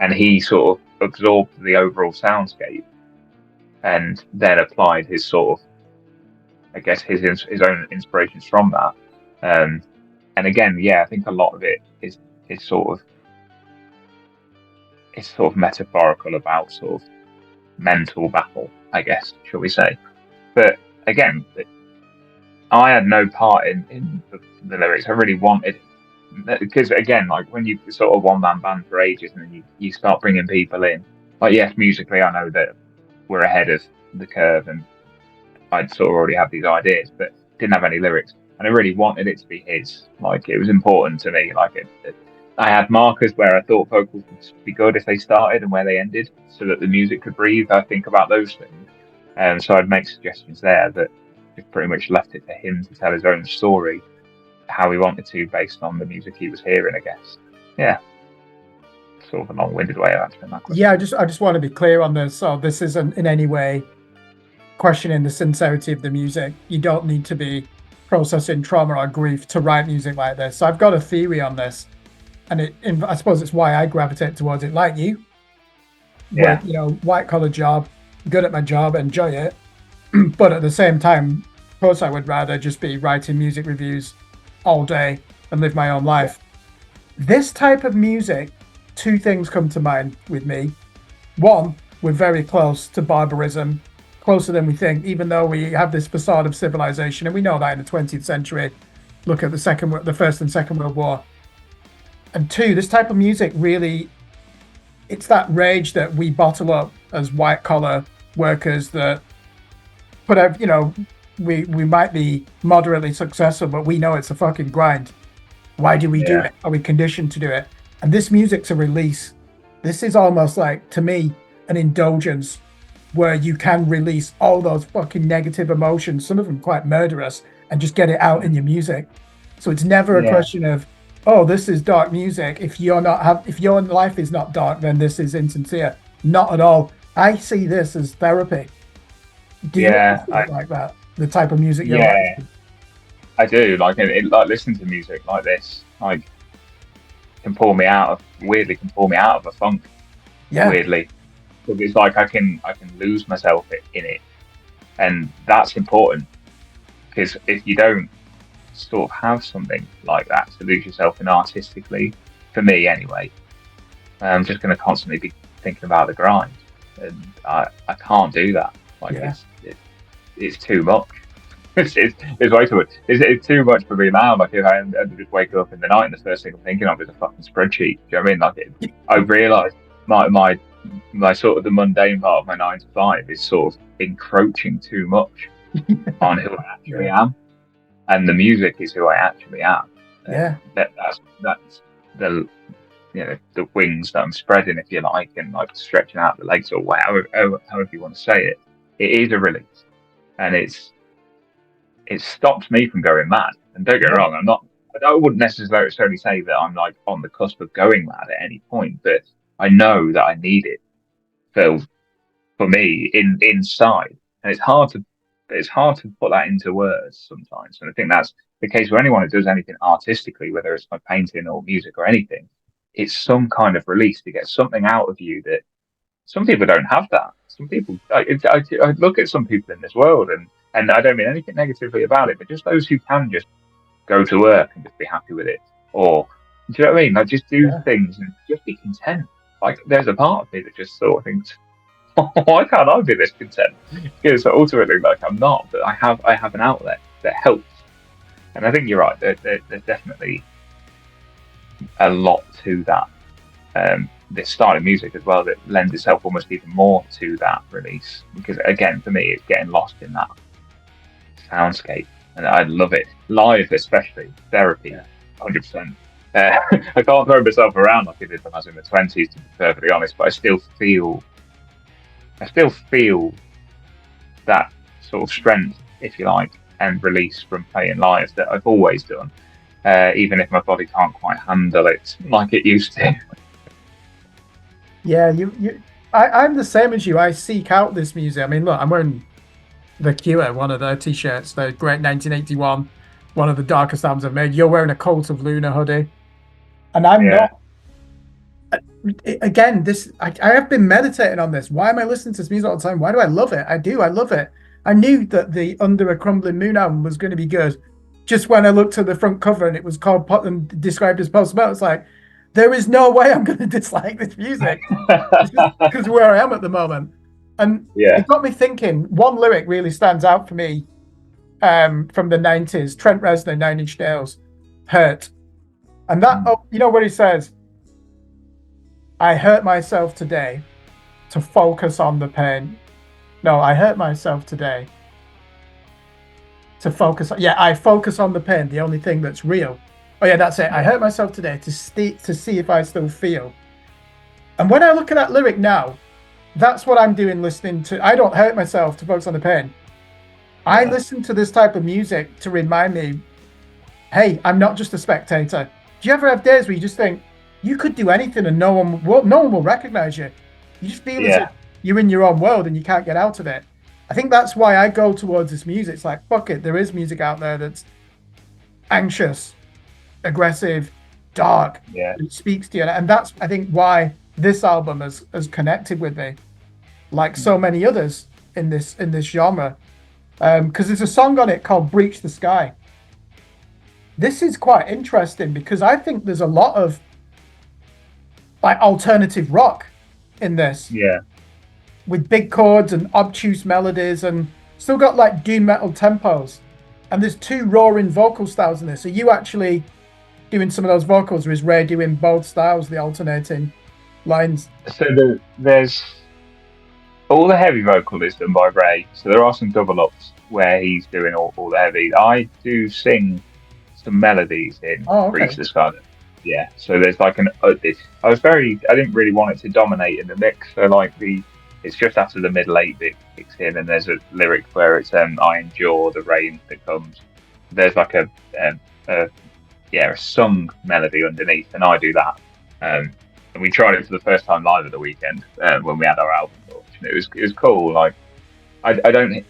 and he sort of absorbed the overall soundscape and then applied his sort of, I guess, his own inspirations from that. And again, yeah, I think a lot of it is sort of metaphorical about sort of mental battle, I guess, shall we say. But again, I had no part in the lyrics. I really wanted, because again, like when you sort of one-man band for ages and then you start bringing people in, like yes, musically I know that we're ahead of the curve and I'd sort of already have these ideas, but didn't have any lyrics. And I really wanted it to be his. Like, it was important to me. Like, I had markers where I thought vocals would be good if they started and where they ended, so that the music could breathe. I think about those things, and so I'd make suggestions there that just pretty much left it to him to tell his own story, how he wanted to, based on the music he was hearing. I guess, yeah. Sort of a long-winded way of answering that question. Yeah, I just want to be clear on this. So this isn't in any way questioning the sincerity of the music. You don't need to be processing trauma or grief to write music like this. So I've got a theory on this, and I suppose it's why I gravitate towards it, like you. Yeah. Where, white collar job, good at my job, enjoy it, but at the same time, of course, I would rather just be writing music reviews all day and live my own life. This type of music, two things come to mind with me. One, we're very close to barbarism, closer than we think, even though we have this facade of civilization, and we know that in the 20th century. Look at the First and Second World War. and two, this type of music really, it's that rage that we bottle up as white collar workers that put out, we might be moderately successful, but we know it's a fucking grind. Why do we do it? Are we conditioned to do it? And this music's a release. This is almost like, to me, an indulgence where you can release all those fucking negative emotions, some of them quite murderous, and just get it out in your music. So it's never a question of, oh, this is dark music. If your life is not dark, then this is insincere. Not at all. I see this as therapy. Do you like that? The type of music you like? I do. Like listening to music like this, like can pull me out of a funk. Yeah. Weirdly. Because it's like I can lose myself in it. And that's important. Because if you don't sort of have something like that to lose yourself in artistically, for me anyway, I'm just going to constantly be thinking about the grind, and I can't do that. Like it's too much. It's way too much. It's too much for me now. Like if I just wake up in the night and the first thing I'm thinking of is a fucking spreadsheet. Do you know what I mean? Like I realise my sort of the mundane part of my 9 to 5 is sort of encroaching too much on who I actually am. And the music is who I actually am. That's the the wings that I'm spreading, if you like, and like stretching out the legs, or however you want to say it. It is a release, and it stops me from going mad. And don't get me wrong, I wouldn't necessarily say that I'm like on the cusp of going mad at any point, but I know that I need it for me inside, and it's hard to put that into words sometimes. And I think that's the case for anyone who does anything artistically, whether it's by painting or music or anything. It's some kind of release to get something out of you that some people don't have that. Some people, I look at some people in this world, and I don't mean anything negatively about it, but just those who can just go to work and just be happy with it. Or, do you know what I mean? Like just do things and just be content. Like there's a part of me that just sort of thinks, why can't I be this content? Because ultimately, like I'm not, but I have an outlet that helps. And I think you're right. There's definitely a lot to that. This style of music as well that lends itself almost even more to that release. Because again, for me, it's getting lost in that soundscape, and I love it live, especially therapy, 100%. I can't throw myself around like I did when I was in the 20s, to be perfectly honest, but I still feel that sort of strength, if you like, and release from playing live that I've always done, even if my body can't quite handle it like it used to. Yeah, I'm the same as you. I seek out this music. I mean, look, I'm wearing The Cure, one of their t-shirts, the great 1981, one of the darkest albums I've made. You're wearing a Cult of Luna hoodie. And I'm not. Again, I have been meditating on this. Why am I listening to this music all the time? Why do I love it? I love it. I knew that the Under a Crumbling Moon album was going to be good. Just when I looked at the front cover and it was called and described as post-metal, it's like, there is no way I'm going to dislike this music. It's just because of where I am at the moment. And it got me thinking. One lyric really stands out for me from the 90s. Trent Reznor, 9 Inch Nails, Hurt. And that, you know what he says? I hurt myself today to focus on the pain. No, I hurt myself today to focus. I focus on the pain, the only thing that's real. Oh yeah, that's it. I hurt myself today to see if I still feel. And when I look at that lyric now, that's what I'm doing listening to. I don't hurt myself to focus on the pain. I listen to this type of music to remind me, hey, I'm not just a spectator. Do you ever have days where you just think, you could do anything and no one will recognize you? You just feel as if you're in your own world and you can't get out of it. I think that's why I go towards this music. It's like, fuck it, there is music out there that's anxious, aggressive, dark. It speaks to you. And that's, I think, why this album has connected with me, like so many others in this genre. Because there's a song on it called Breach the Sky. This is quite interesting because I think there's a lot of like alternative rock in this. Yeah. With big chords and obtuse melodies and still got like doom metal tempos. And there's 2 roaring vocal styles in this. So you actually doing some of those vocals, or is Ray doing both styles, the alternating lines? So there's all the heavy vocal is done by Ray. So there are some double ups where he's doing all the heavy. I do sing some melodies in Breach the Sky. Yeah. So there's like I didn't really want it to dominate in the mix. So like it's just after the middle 8-bit kicks in, and there's a lyric where it's I endure the rain that comes. There's like a sung melody underneath, and I do that. And we tried it for the first time live at the weekend when we had our album launch, and it was cool. Like I don't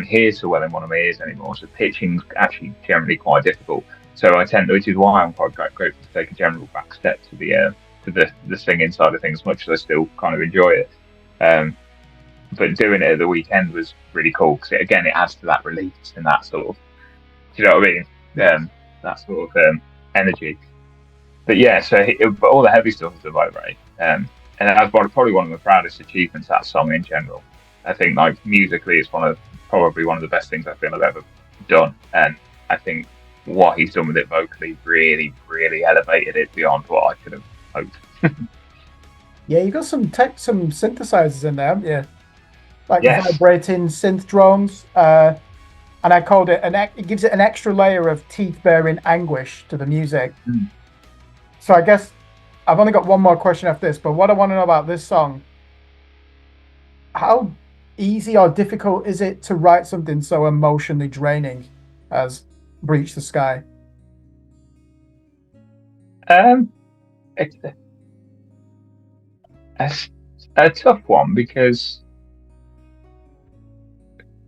hear so well in one of my ears anymore, so pitching's actually generally quite difficult. So which is why I'm quite grateful to take a general back step to the singing side of things, much as I still kind of enjoy it. But doing it at the weekend was really cool because it adds to that release and that sort of, do you know what I mean? That sort of energy. But yeah, so all the heavy stuff is about Ray, and that's probably one of the proudest achievements of that song in general. I think like musically, it's probably one of the best things I feel I've ever done, and I think what he's done with it vocally really, really elevated it beyond what I could have hoped. Yeah, you got some synthesizers in there, haven't you? Like vibrating synth drones. And I called it it gives it an extra layer of teeth-bearing anguish to the music. Mm. So I guess I've only got one more question after this, but what I want to know about this song, how easy or difficult is it to write something so emotionally draining as Breach the Sky? It's a tough one because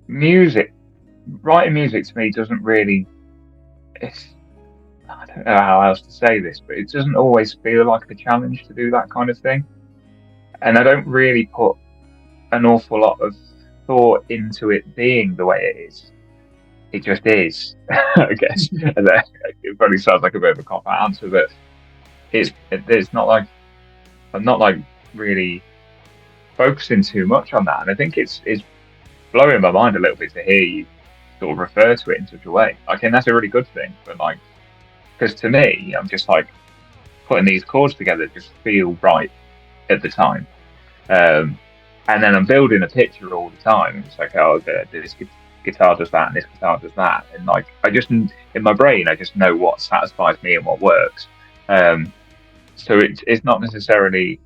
writing music to me doesn't really, I don't know how else to say this, but it doesn't always feel like a challenge to do that kind of thing. And I don't really put an awful lot of thought into it being the way it is. It just is, I guess. It probably sounds like a bit of a cop-out answer, but it's not like I'm not like really focusing too much on that. And I think it's blowing my mind a little bit to hear you sort of refer to it in such a way. And that's a really good thing, but like, because to me, I'm just like putting these chords together just feel right at the time, and then I'm building a picture all the time. It's like, this guitar does that, and this guitar does that, and like in my brain, I just know what satisfies me and what works. So it's not necessarily,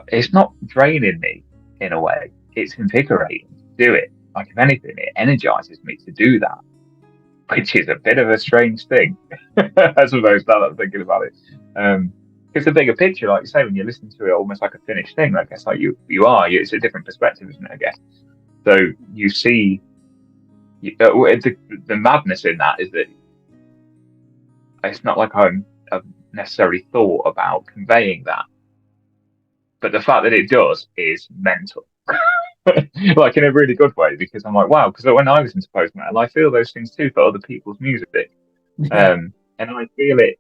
it's not draining me in a way. It's invigorating to do it. Like, if anything, it energizes me to do that, which is a bit of a strange thing. I suppose now that I'm thinking about it. Because the bigger picture, like you say, when you listen to it almost like a finished thing, I guess, like it's a different perspective, isn't it, I guess? So you see, the madness in that is that it's not like I've necessarily thought about conveying that. But the fact that it does is mental. Like, in a really good way, because I'm like, wow, because when I listen to post metal, I feel those things too for other people's music. And I feel it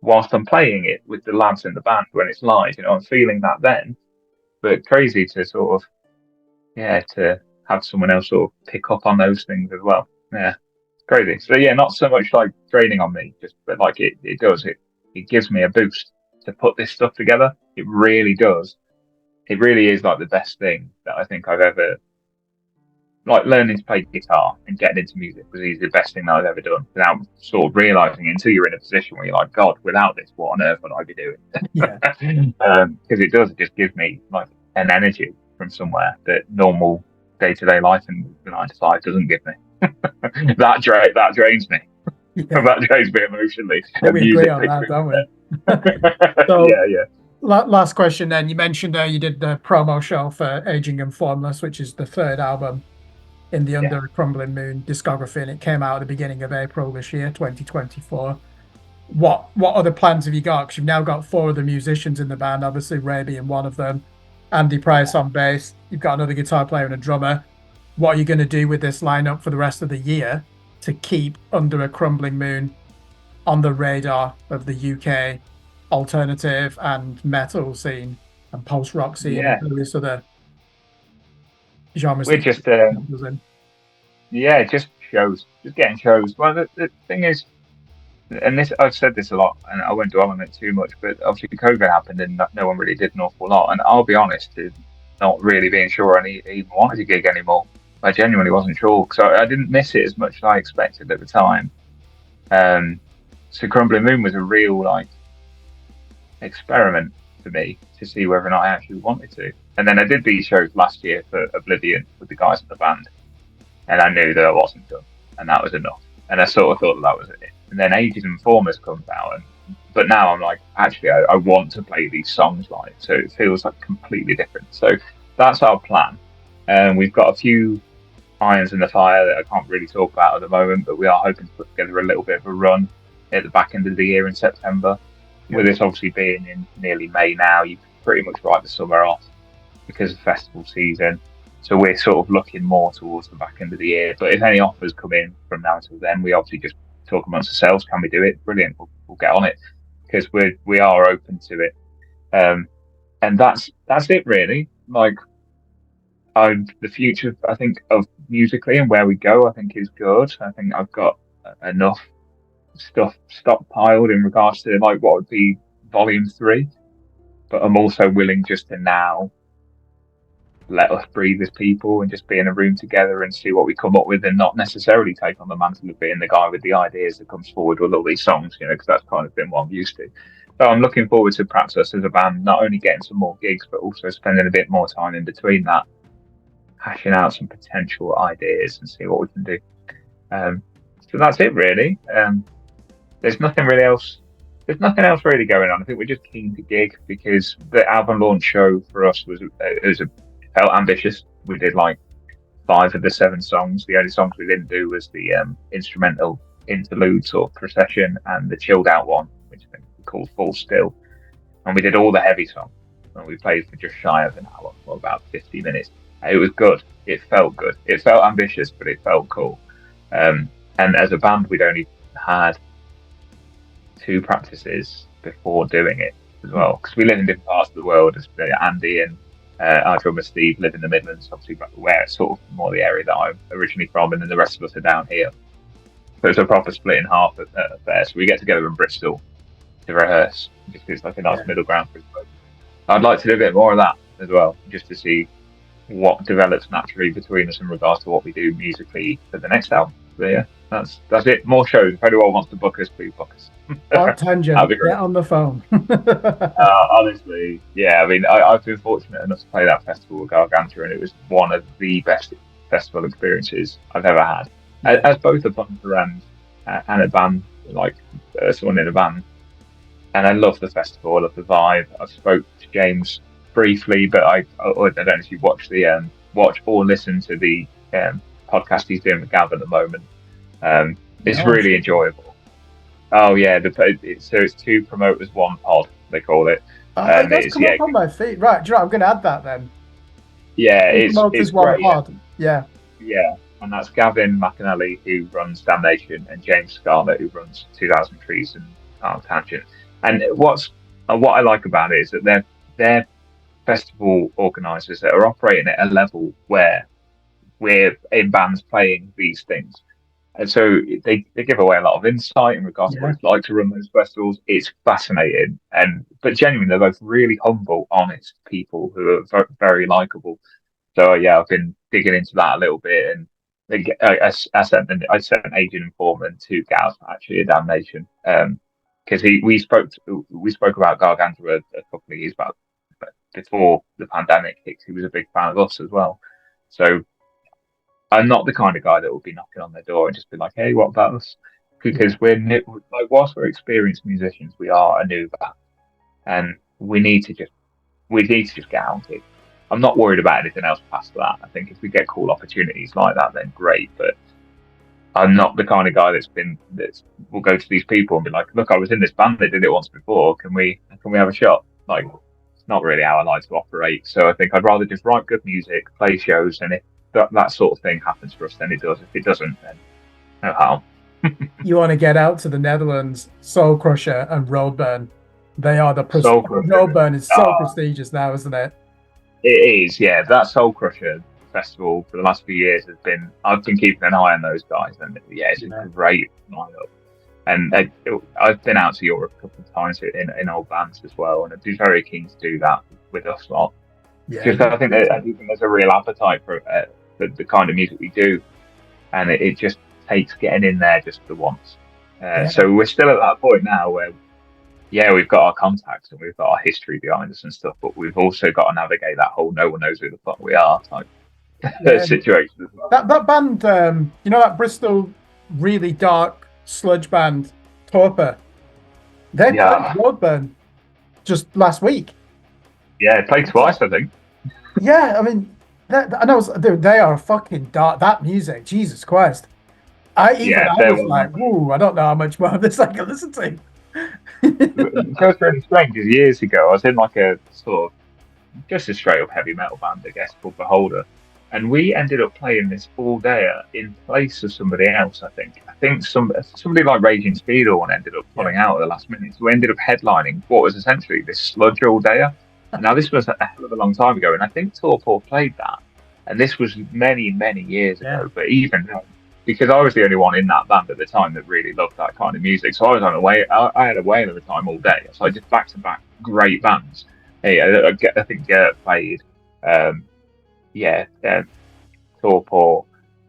whilst I'm playing it with the lads in the band when it's live, I'm feeling that then. But crazy to sort of, to have someone else sort of pick up on those things as well. Yeah, crazy. So yeah, not so much like draining on me, but like it does. It gives me a boost to put this stuff together. It really does. It really is like the best thing that I think I've ever, like, learning to play guitar and getting into music was the best thing that I've ever done, without sort of realizing it until you're in a position where you're like, God, without this, what on earth would I be doing? Because it just gives me like an energy from somewhere that normal day-to-day life and 9 to 5 doesn't give me. that drains me. That drains me emotionally. We agree on that, don't we? So, yeah. Last question then. You mentioned you did the promo show for Aging and Formless, which is the third album in the Under a Crumbling Moon discography, and it came out at the beginning of April this year, 2024. What other plans have you got? Because you've now got 4 of the musicians in the band, obviously Ray being one of them, Andy Price on bass. You've got another guitar player and a drummer. What are you going to do with this lineup for the rest of the year to keep Under a Crumbling Moon on the radar of the UK alternative and metal scene and post-rock scene and various other genres? We're just just getting shows. Well, the thing is, and this, I've said this a lot, and I won't dwell on it too much, but obviously COVID happened, and no one really did an awful lot. And I'll be honest, not really being sure I even wanted to gig anymore. I genuinely wasn't sure, so I didn't miss it as much as I expected at the time. So Crvmbling Moon was a real experiment for me to see whether or not I actually wanted to. And then I did these shows last year for Oblivion with the guys in the band, and I knew that I wasn't done, and that was enough. And I sort of thought that was it. And then Ages and Formers comes out, but now I'm like, actually, I want to play these songs live, so it feels like completely different. So that's our plan. And we've got a few irons in the fire that I can't really talk about at the moment, but we are hoping to put together a little bit of a run at the back end of the year in September. Yeah. With this obviously being in nearly May now, you can pretty much write the summer off because of festival season. So we're sort of looking more towards the back end of the year. But if any offers come in from now until then, we obviously just talk amongst ourselves. Can we do it? Brilliant. We'll get on it because we are open to it. And that's it really. The future, I think, of musically and where we go, I think is good. I think I've got enough stuff stockpiled in regards to what would be volume 3, but I'm also willing just to now let us breathe as people and just be in a room together and see what we come up with, and not necessarily take on the mantle of being the guy with the ideas that comes forward with all these songs, because that's kind of been what I'm used to. So I'm looking forward to perhaps us as a band not only getting some more gigs, but also spending a bit more time in between that, hashing out some potential ideas and see what we can do. So that's it really. There's nothing else really going on. I think we're just keen to gig because the album launch show for us felt ambitious. We did 5 of the 7 songs. The only songs we didn't do was the instrumental interludes or procession and the chilled out one, which I think we called Full Still. And we did all the heavy songs, and we played for just shy of an hour, or about 50 minutes. It was good. It felt good. It felt ambitious, but it felt cool. And as a band, we'd only had 2 practices before doing it as well, because we live in different parts of the world. Andy and our drummer Steve live in the Midlands, obviously, where it's sort of more the area that I'm originally from, and then the rest of us are down here. So it's a proper split in half there. So we get together in Bristol to rehearse. Just feels like a nice middle ground for us both. I'd like to do a bit more of that as well, just to see what develops naturally between us in regards to what we do musically for the next album. So yeah, that's it. More shows. If anyone wants to book us, please book us. Tangent, get on the phone. Honestly, yeah. I mean, I've been fortunate enough to play that festival with Gargantua, and it was one of the best festival experiences I've ever had. As both a punter and a band, someone in a band. And I love the festival. I love the vibe. I spoke to James briefly, but I don't know if you watch or listen to the podcast he's doing with Gav at the moment. It's really enjoyable. Oh yeah, so it's 2 promoters, 1 pod, they call it. That's come up on my feet. Right, I'm going to add that then. Yeah, it's 1 great. pod. Yeah, and that's Gavin McAnally, who runs Damnation, and James Scarlett, who runs 2000 Trees and Tangent. And what I like about it is that they're festival organisers that are operating at a level where we're in bands playing these things. And so they give away a lot of insight in regards to what it's like to run those festivals. It's fascinating, but genuinely, they're both really humble, honest people who are very likable. So I've been digging into that a little bit, and I sent Agent Informant to Gav actually at Damnation, because we spoke about Gargantua a couple of years back before the pandemic hit. He was a big fan of us as well, so. I'm not the kind of guy that will be knocking on their door and just be like, "Hey, what about us?" Because we're whilst we're experienced musicians, we are a new band, and we need to just get out here. I'm not worried about anything else past that. I think if we get cool opportunities like that, then great. But I'm not the kind of guy that will go to these people and be like, "Look, I was in this band. They did it once before. Can we have a shot?" It's not really how I like to operate. So I think I'd rather just write good music, play shows, and if that sort of thing happens for us, then it does. If it doesn't, then no harm. You want to get out to the Netherlands, Soul Crusher and Roadburn. They are the Roadburn is so prestigious now, isn't it? It is, yeah. That Soul Crusher festival for the last few years I've been keeping an eye on those guys, and it's a great lineup. And I've been out to Europe a couple of times in old bands as well, and I'd be very keen to do that with us lot. Yeah, just I think there's a real appetite for the kind of music we do, and it just takes getting in there just the once. So we're still at that point now where, we've got our contacts and we've got our history behind us and stuff, but we've also got to navigate that whole no one knows who the fuck we are type situation as well. That band, that Bristol really dark sludge band, Torpor, they played Roadburn just last week. Yeah, played twice, I think. Yeah, I mean, they are fucking dark. That music, Jesus Christ! I was like, ooh, I don't know how much more of this I can listen to. It was really strange because years ago I was in like a sort of just a straight up heavy metal band, I guess, called Beholder, and we ended up playing this all day in place of somebody else. I think somebody like Raging Speed or ended up pulling out at the last minute, so we ended up headlining what was essentially this sludge all dayer. Now this was a hell of a long time ago, and I think Torpor played that, and this was many years ago. But even because I was the only one in that band at the time that really loved that kind of music, so I was on a way. I had a whale of a time all day. So I just back to back great bands. Hey, I think Kirk played. Torpor.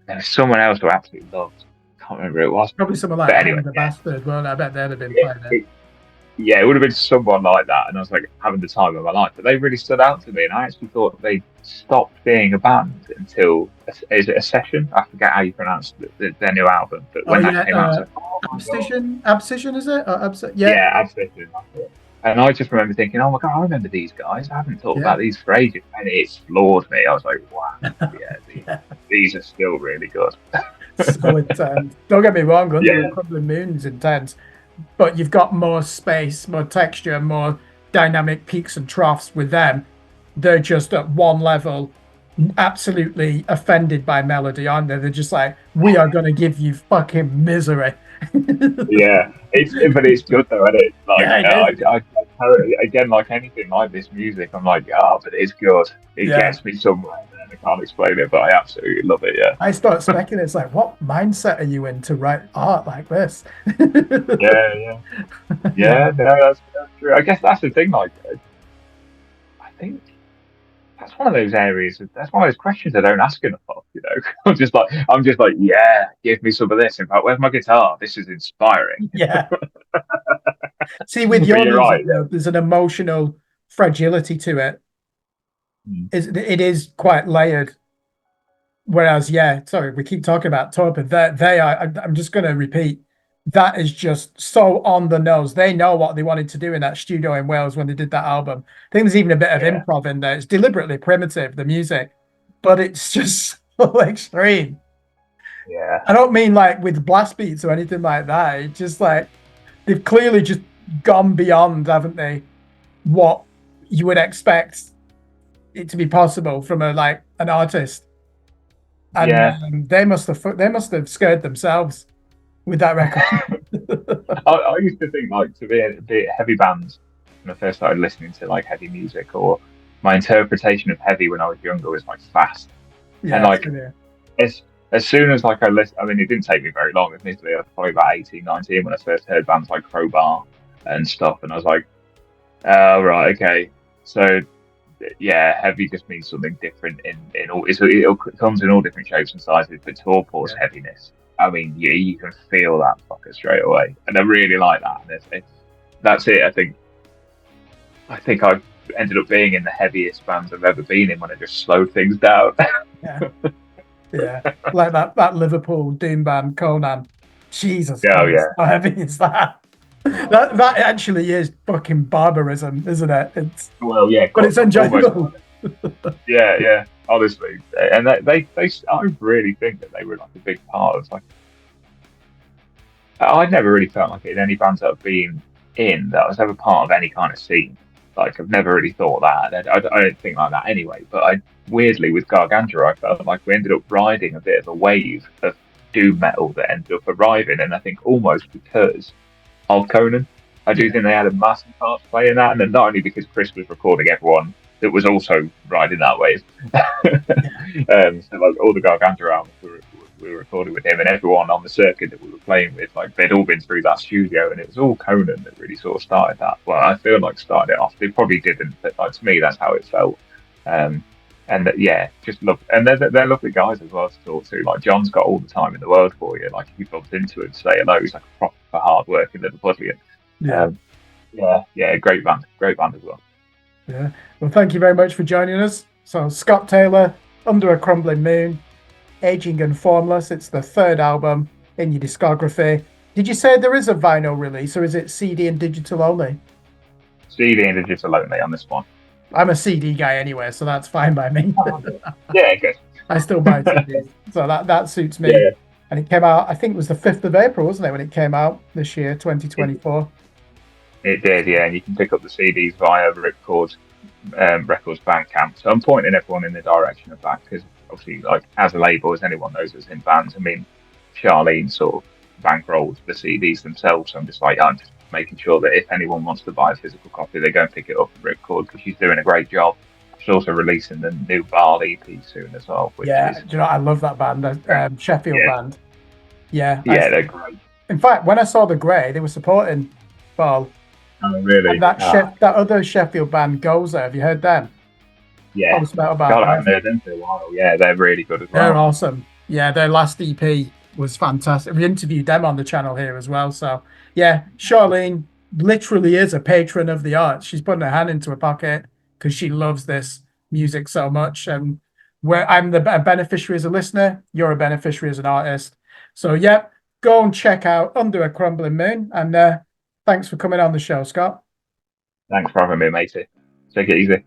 There was someone else who I absolutely loved. Can't remember who it was. Probably someone like the Bastard. Well, I bet they'd have been playing it. It would have been someone like that, and I was like having the time of my life. But they really stood out to me, and I actually thought they stopped being a band until is it a session? I forget how you pronounce their new album, but when that came out, Abscission, is it? Abscission. And I just remember thinking, oh my god, I remember these guys. I haven't thought about these for ages, and it floored me. I was like, wow, these are still really good. So intense. Don't get me wrong, Under a Couple of Moons intense. But you've got more space, more texture, more dynamic peaks and troughs with them. They're just at one level, absolutely offended by melody, aren't they? They're just like, we are going to give you fucking misery. But it's good though, isn't it? Like, again, like anything like this music, I'm like, but it's good. It gets me somewhere. I can't explain it, but I absolutely love it. Yeah. I start speculating. It's like, what mindset are you in to write art like this? No, that's true. I guess that's the thing. Like, I think that's one of those areas. That's one of those questions I don't ask enough of. I'm just like, give me some of this. In fact, where's my guitar? This is inspiring. Yeah. See, with your music, there's an emotional fragility to it. It is quite layered. Whereas, we keep talking about Torpor. They are. I'm just going to repeat. That is just so on the nose. They know what they wanted to do in that studio in Wales when they did that album. I think there's even a bit of improv in there. It's deliberately primitive, the music, but it's just so extreme. Yeah. I don't mean like with blast beats or anything like that. It's just like they've clearly just gone beyond, haven't they, what you would expect it to be possible from an artist. And they must have scared themselves with that record. I used to think to be heavy bands when I first started listening to like heavy music, or my interpretation of heavy when I was younger was like fast. As soon as I listened, I mean, it didn't take me very long. Admittedly, I was probably about 18, 19 when I first heard bands like Crowbar and stuff, and I was like, oh right, okay, so heavy just means something different in all. It comes in all different shapes and sizes, but Torpor's heaviness, I mean, you can feel that fucker straight away, and I really like that. And that's it. I think I've ended up being in the heaviest bands I've ever been in when I just slowed things down. Like that Liverpool doom band Conan. Jesus, how heavy is that? That actually is fucking barbarism, isn't it? But it's enjoyable. Honestly, and they I really think that they were like a big part of like. I never really felt like it in any bands that I've been in that I was ever part of any kind of scene. Like I've never really thought that. I don't think like that anyway. But weirdly with Gargantua, I felt like we ended up riding a bit of a wave of doom metal that ended up arriving, and I think almost because of Conan. I do think they had a massive part to play in that, and then not only because Chris was recording everyone that was also riding that wave. So like all the Gargantua albums were we were recording with him, and everyone on the circuit that we were playing with, like they'd all been through that studio, and it was all Conan that really sort of started that. Well, I feel like started it off. They probably didn't, but like to me, that's how it felt. And yeah, just love, and they're lovely guys as well to talk to. Like John's got all the time in the world for you. Like if you bumped into him, say hello. He's like a proper hard working little buddy. Yeah, great band as well. Yeah, well, thank you very much for joining us. So Scott Taylor, Under a Crumbling Moon, Aging and Formless. It's the third album in your discography. Did you say there is a vinyl release, or is it CD and digital only? CD and digital only on this one. I'm a CD guy anyway, so that's fine by me. Yeah, good. I still buy CDs, so that suits me. Yeah. And it came out, I think it was the 5th of April, wasn't it, when it came out this year, 2024? It did, yeah. And you can pick up the CDs via Records Bandcamp. So I'm pointing everyone in the direction of that because obviously, like as a label, as anyone knows that's in bands, I mean, Charlene sort of bankrolls the CDs themselves. So I'm just making sure that if anyone wants to buy a physical copy, they go and pick it up from Ripcord because she's doing a great job. She's also releasing the new Bard EP soon as well. Do you know, I love that band, Sheffield band. Yeah, they're great. In fact, when I saw the Grey, they were supporting Ball. Oh, really? And that other Sheffield band, Gozer, have you heard them? Yeah. God, I haven't heard them for a while. Yeah, they're really good as well. They're awesome. Yeah, their last EP was fantastic. We interviewed them on the channel here as well. So, yeah, Charlene literally is a patron of the arts. She's putting her hand into her pocket because she loves this music so much. And I'm the beneficiary as a listener. You're a beneficiary as an artist. So, yeah, go and check out Under a Crumbling Moon. And thanks for coming on the show, Scott. Thanks for having me, matey. Take it easy.